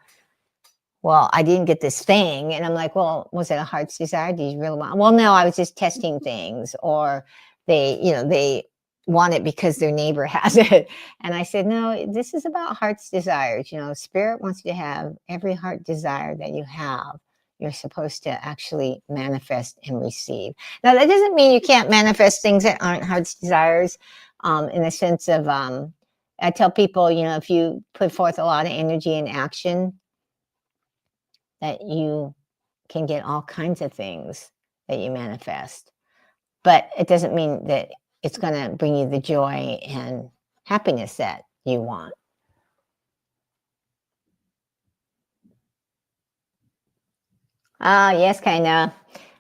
well, I didn't get this thing. And I'm like, well, was it a heart's desire? Did you really want? Well, no, I was just testing things. Or they want it because their neighbor has it. And I said, no, this is about heart's desires. Spirit wants you to have every heart desire that you have. You're supposed to actually manifest and receive. Now, that doesn't mean you can't manifest things that aren't heart's desires, in the sense of, I tell people, if you put forth a lot of energy and action, that you can get all kinds of things that you manifest. But it doesn't mean that it's going to bring you the joy and happiness that you want. Oh, yes, kind of.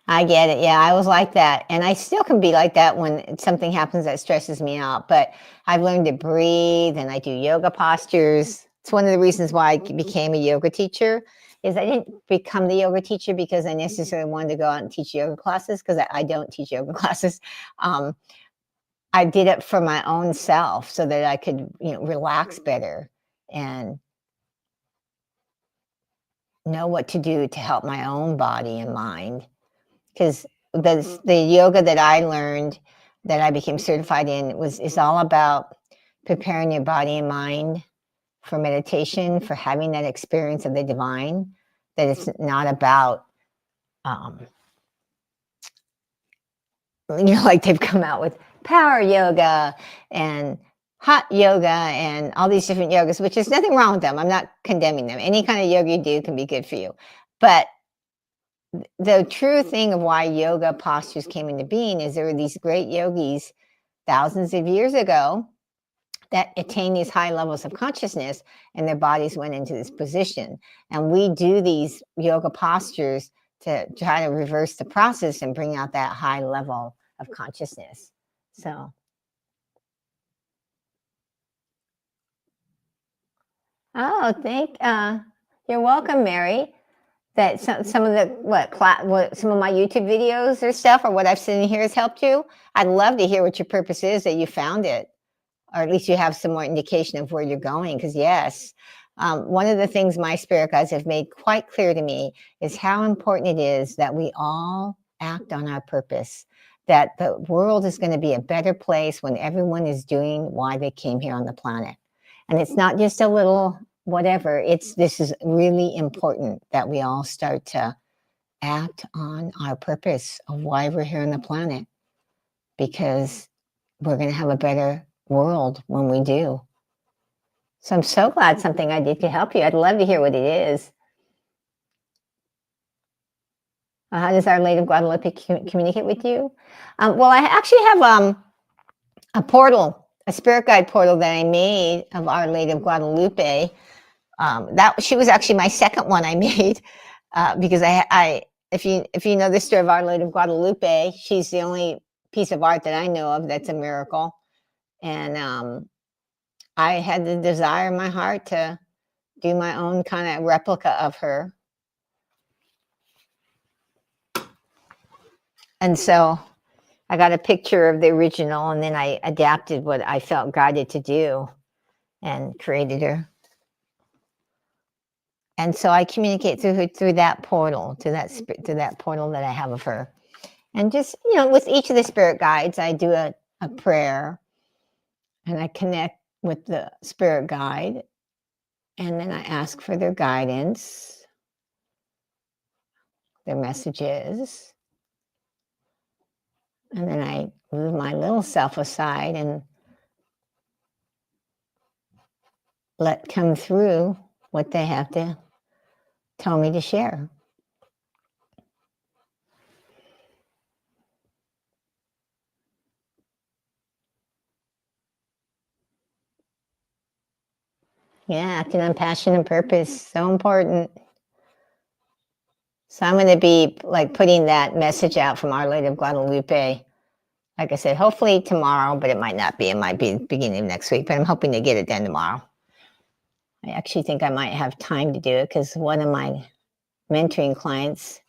I get it. Yeah, I was like that. And I still can be like that when something happens that stresses me out. But I've learned to breathe, and I do yoga postures. It's one of the reasons why I became a yoga teacher, is I didn't become the yoga teacher because I necessarily wanted to go out and teach yoga classes, because I don't teach yoga classes. I did it for my own self so that I could, relax better and know what to do to help my own body and mind. Because the yoga that I learned, that I became certified in, is all about preparing your body and mind for meditation, for having that experience of the divine. That it's not about, like they've come out with power yoga and hot yoga and all these different yogas, which is nothing wrong with them. I'm not condemning them. Any kind of yoga you do can be good for you. But the true thing of why yoga postures came into being is there were these great yogis thousands of years ago that attained these high levels of consciousness, and their bodies went into this position. And we do these yoga postures to try to reverse the process and bring out that high level of consciousness. So, you're welcome, Mary. That some of some of my YouTube videos or stuff, or what I've seen here, has helped you. I'd love to hear what your purpose is, that you found it, or at least you have some more indication of where you're going. Because yes, one of the things my spirit guides have made quite clear to me is how important it is that we all act on our purpose. That the world is going to be a better place when everyone is doing why they came here on the planet. And it's not just a little whatever. This is really important that we all start to act on our purpose of why we're here on the planet, because we're going to have a better world when we do. So I'm so glad something I did to help you. I'd love to hear what it is. How does Our Lady of Guadalupe communicate with you? Well, I actually have a portal, a spirit guide portal that I made of Our Lady of Guadalupe. That she was actually my second one I made because if you know the story of Our Lady of Guadalupe, she's the only piece of art that I know of that's a miracle, and I had the desire in my heart to do my own kind of replica of her, and so I got a picture of the original, and then I adapted what I felt guided to do, and created her. And so I communicate through her through that portal, to that portal that I have of her. And just, with each of the spirit guides, I do a prayer, and I connect with the spirit guide, and then I ask for their guidance, their messages, and then I move my little self aside and let come through what they have to tell me to share. Yeah, acting on passion and purpose, so important. So I'm going to be like putting that message out from Our Lady of Guadalupe. Like I said, hopefully tomorrow, but it might not be. It might be beginning of next week, but I'm hoping to get it done tomorrow. I actually think I might have time to do it because one of my mentoring clients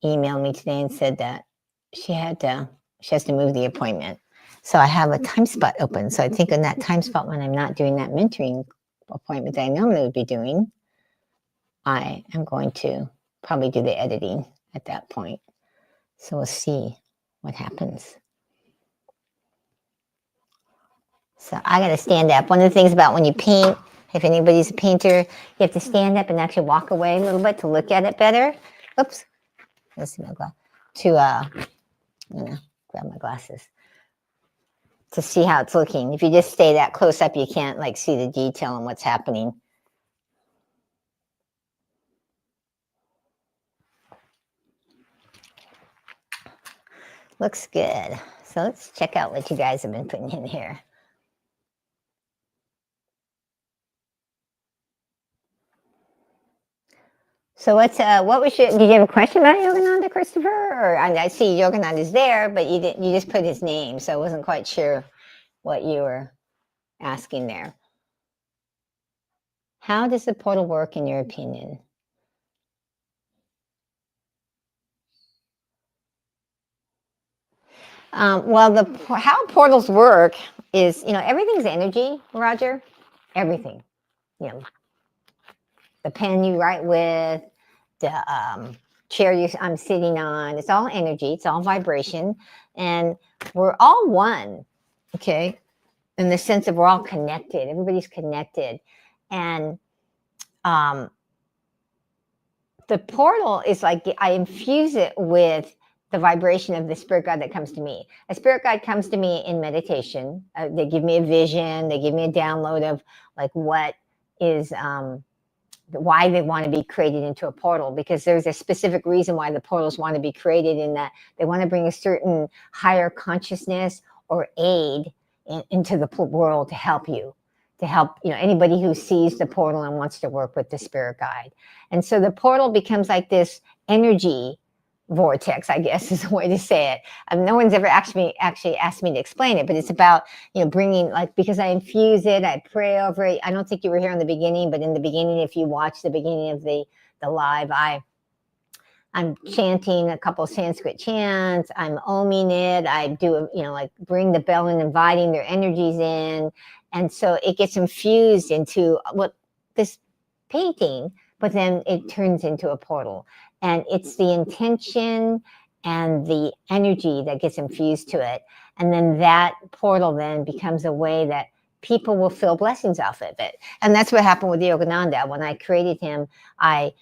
emailed me today and said that she has to move the appointment. So I have a time spot open. So I think in that time spot when I'm not doing that mentoring appointment that I normally would be doing, I am going to probably do the editing at that point. So we'll see what happens. So I got to stand up. One of the things about when you paint, if anybody's a painter, you have to stand up and actually walk away a little bit to look at it better. Oops. Let's see my glass. Grab my glasses. To see how it's looking. If you just stay that close up, you can't like see the detail and what's happening. Looks good. So let's check out what you guys have been putting in here. So what was did you have a question about Yogananda, Christopher? Or I see Yogananda's there, but you just put his name, so I wasn't quite sure what you were asking there. How does the portal work in your opinion? Well, how portals work is, everything's energy, Roger. Everything. The pen you write with, the chair I'm sitting on, it's all energy, it's all vibration, and we're all one, okay? In the sense of we're all connected, everybody's connected. And the portal is like, I infuse it with the vibration of the spirit guide that comes to me. A spirit guide comes to me in meditation. They give me a vision, they give me a download of like what is why they want to be created into a portal, because there's a specific reason why the portals want to be created, in that they want to bring a certain higher consciousness or aid into the world to help anybody who sees the portal and wants to work with the spirit guide. And so the portal becomes like this energy vortex, I guess is the way to say it. No one's ever actually asked me to explain it, but it's about, bringing, like, because I infuse it, I pray over it. I don't think you were here in the beginning, but in the beginning, if you watch the beginning of the live, I'm chanting a couple of Sanskrit chants, I'm oming it, I do, like bring the bell and inviting their energies in. And so it gets infused into what this painting, but then it turns into a portal. And it's the intention and the energy that gets infused to it. And then that portal then becomes a way that people will feel blessings off of it. And that's what happened with Yogananda. When I created him, I,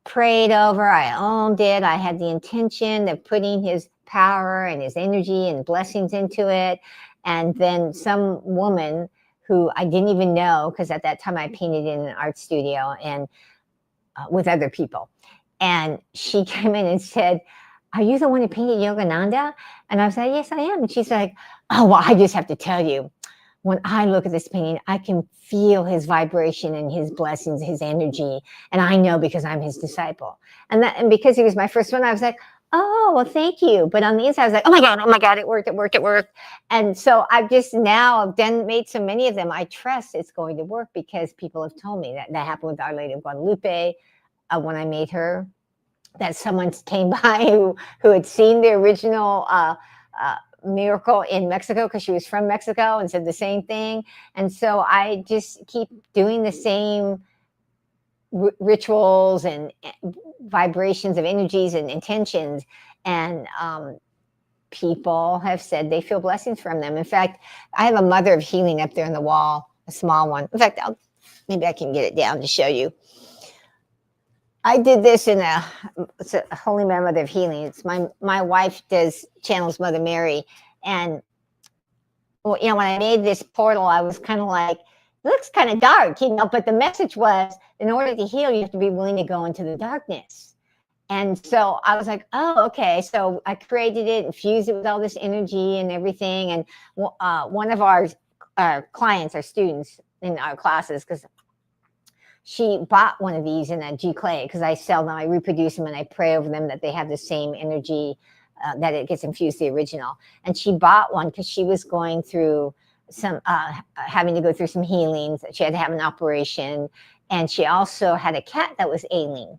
prayed over, I owned it. I had the intention of putting his power and his energy and blessings into it. And then some woman who I didn't even know, because at that time I painted in an art studio and with other people. And she came in and said, "Are you the one who painted Yogananda?" And I was like, "Yes, I am." And she's like, "Oh, well, I just have to tell you, when I look at this painting, I can feel his vibration and his blessings, his energy. And I know because I'm his disciple. And because he was my first one, I was like, oh, well, thank you. But on the inside, I was like, oh my God, it worked, it worked, it worked. And so I've just now made so many of them. I trust it's going to work because people have told me that happened with Our Lady of Guadalupe when I made her, that someone came by who had seen the original miracle in Mexico because she was from Mexico and said the same thing. And so I just keep doing the same rituals and vibrations of energies and intentions. And people have said they feel blessings from them. In fact, I have a mother of healing up there on the wall, a small one. In fact, maybe I can get it down to show you. I did this it's a Holy Mother of Healing. It's my wife channels Mother Mary. And, well, when I made this portal, I was kind of like, it looks kind of dark, but the message was, in order to heal, you have to be willing to go into the darkness. And so I was like, oh, okay. So I created it, infused it with all this energy and everything. And one of our clients, our students in our classes, because she bought one of these in a G clay, because I sell them, I reproduce them, and I pray over them that they have the same energy, that it gets infused the original. And she bought one because she was going through having to go through some healings. She had to have an operation. And she also had a cat that was ailing.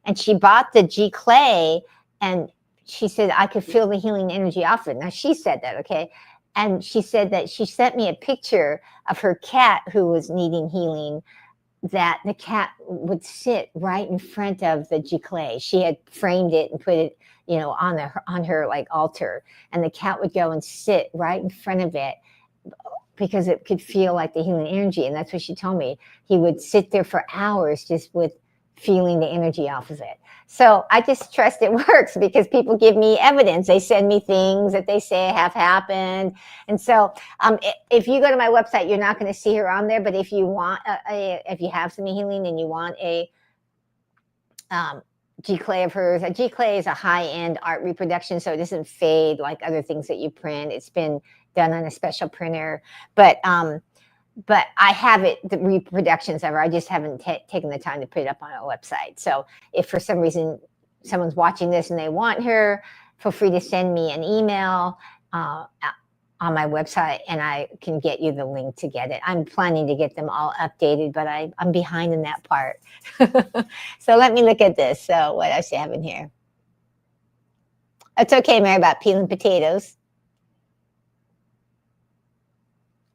And she bought the G clay, and she said, I could feel the healing energy off it. Now, she said that, okay? And she said that she sent me a picture of her cat who was needing healing, that the cat would sit right in front of the G clay. She had framed it and put it, on her like altar, and the cat would go and sit right in front of it because it could feel like the healing energy. And that's what she told me. He would sit there for hours just with feeling the energy off of it. So I just trust it works because people give me evidence. They send me things that they say have happened. And so if you go to my website, you're not going to see her on there. But if you want, if you have some healing and you want a G clay of hers, a G clay is a high-end art reproduction, so it doesn't fade like other things that you print. It's been done on a special printer. But I have the reproductions of her. I just haven't taken the time to put it up on our website. So if for some reason someone's watching this and they want her, feel free to send me an email on my website, and I can get you the link to get it. I'm planning to get them all updated, but I'm behind in that part. So let me look at this. So what else do you have in here? It's okay, Mary, about peeling potatoes.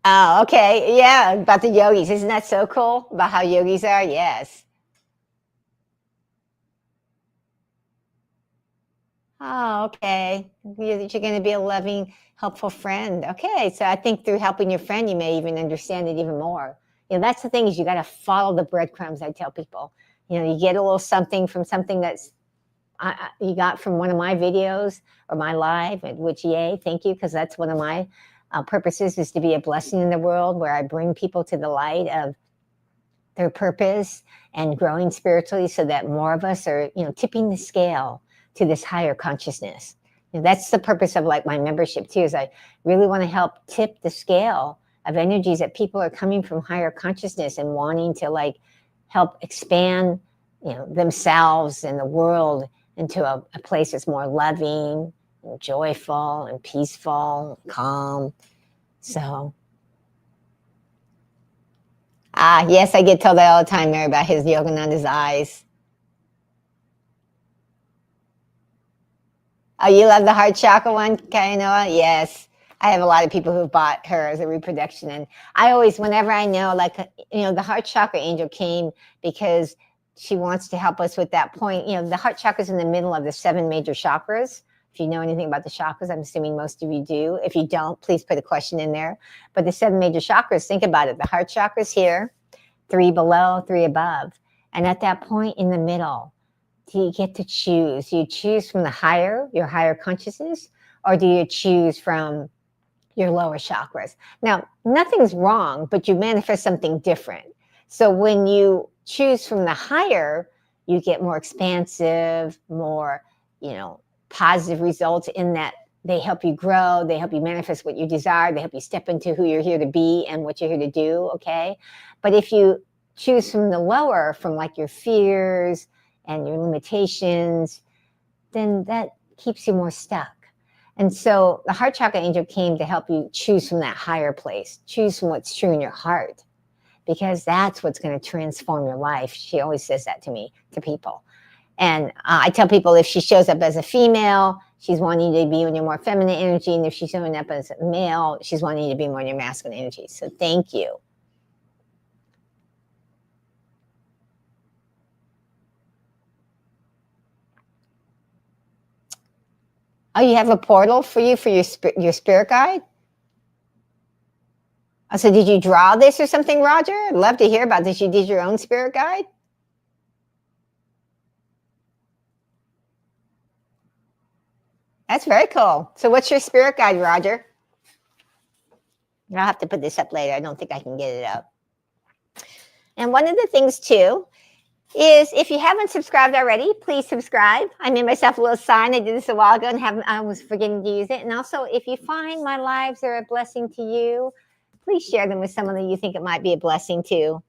Oh, okay. Yeah, about the yogis. Isn't that so cool about how yogis are? Yes. Oh, okay. You're going to be a loving, helpful friend. Okay, so I think through helping your friend, you may even understand it even more. That's the thing, is you got to follow the breadcrumbs. I tell people, you get a little something from something that's you got from one of my videos or my live, which, yay, thank you, because that's one of my purposes, is to be a blessing in the world, where I bring people to the light of their purpose and growing spiritually, so that more of us are, tipping the scale to this higher consciousness. That's the purpose of like my membership too, is I really want to help tip the scale of energies, that people are coming from higher consciousness and wanting to like help expand, themselves and the world into a place that's more loving and joyful and peaceful and calm. So yes, I get told that all the time, Mary, about his Yogananda's eyes. Oh, you love the heart chakra one, Kainoa? Yes. I have a lot of people who've bought her as a reproduction. And I always, whenever I know, like, the heart chakra angel came because she wants to help us with that point. The heart chakra is in the middle of the 7 major chakras. If you know anything about the chakras, I'm assuming most of you do. If you don't, please put a question in there. But the 7 major chakras, think about it. The heart chakra is here, 3 below, 3 above. And at that point in the middle, do you get to choose? Do you choose from your higher consciousness, or do you choose from your lower chakras? Now, nothing's wrong, but you manifest something different. So when you choose from the higher, you get more expansive, more, positive results in that They help you grow. They help you manifest what you desire. They help you step into who you're here to be and what you're here to do, okay? But if you choose from the lower, from like your fears and your limitations, then that keeps you more stuck. And so the heart chakra angel came to help you choose from that higher place, choose from what's true in your heart, because that's what's going to transform your life. She always says that to me, to people. And I tell people, if she shows up as a female, she's wanting you to be in your more feminine energy. And if she's showing up as a male, she's wanting you to be more in your masculine energy. So thank you. Oh, you have a portal for you for your spirit guide? Oh, so did you draw this or something, Roger? I'd love to hear about this. You did your own spirit guide? That's very cool. So what's your spirit guide, Roger? I'll have to put this up later. I don't think I can get it up. And one of the things, too, is if you haven't subscribed already, please subscribe. I made myself a little sign. I did this a while ago and I was forgetting to use it. And also, if you find my lives are a blessing to you, please share them with someone that you think it might be a blessing to. You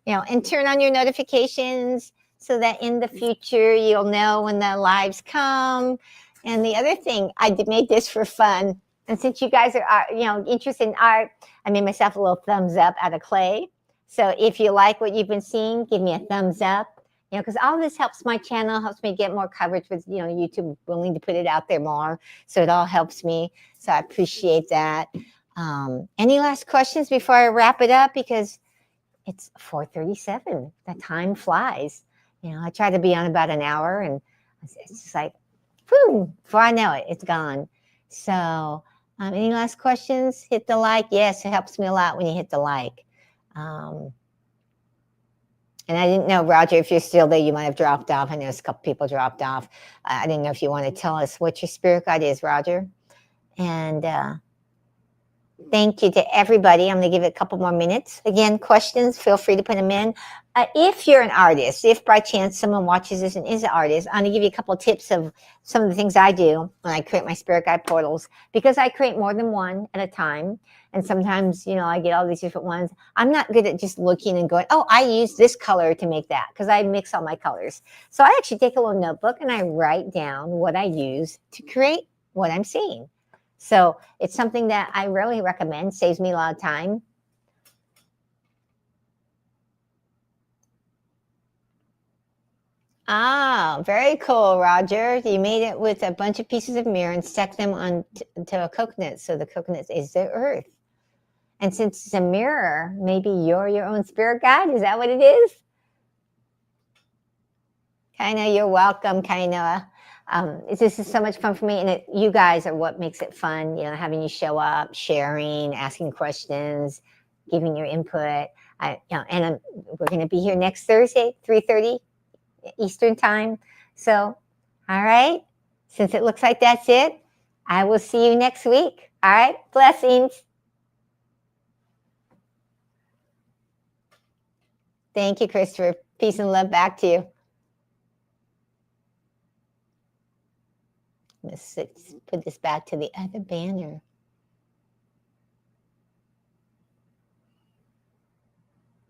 know, and turn on your notifications so that in the future you'll know when the lives come. And the other thing, I made this for fun. And since you guys are interested in art, I made myself a little thumbs up out of clay. So if you like what you've been seeing, give me a thumbs up. You know, because all this helps my channel, helps me get more coverage with, YouTube willing to put it out there more. So it all helps me. So I appreciate that. Any last questions before I wrap it up? Because it's 4:37. The time flies. You know, I try to be on about an hour, and it's just like, boom, before I know it, it's gone. So any last questions? Hit the like. Yes, it helps me a lot when you hit the like. And I didn't know, Roger, if you're still there, you might have dropped off. I know a couple people dropped off. I didn't know if you want to tell us what your spirit guide is, Roger. And thank you to everybody. I'm going to give it a couple more minutes. Again, questions, feel free to put them in. If you're an artist, if by chance someone watches this and is an artist, I'm going to give you a couple of tips of some of the things I do when I create my spirit guide portals, because I create more than one at a time. And sometimes, I get all these different ones. I'm not good at just looking and going, oh, I use this color to make that, because I mix all my colors. So I actually take a little notebook and I write down what I use to create what I'm seeing. So it's something that I really recommend. Saves me a lot of time. Ah, very cool, Roger. You made it with a bunch of pieces of mirror and stuck them onto a coconut. So the coconut is the earth. And since it's a mirror, maybe you're your own spirit guide. Is that what it is? Kaina, you're welcome, Kaina. This is so much fun for me, and you guys are what makes it fun. Having you show up, sharing, asking questions, giving your input. And we're going to be here next Thursday, 3:30 Eastern time. So, all right. Since it looks like that's it, I will see you next week. All right. Blessings. Thank you, Christopher. Peace and love back to you. Let's put this back to the other banner.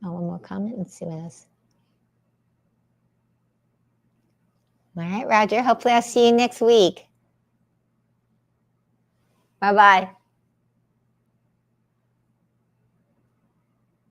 Oh, one more comment. Let's see what else. All right, Roger. Hopefully I'll see you next week. Bye-bye.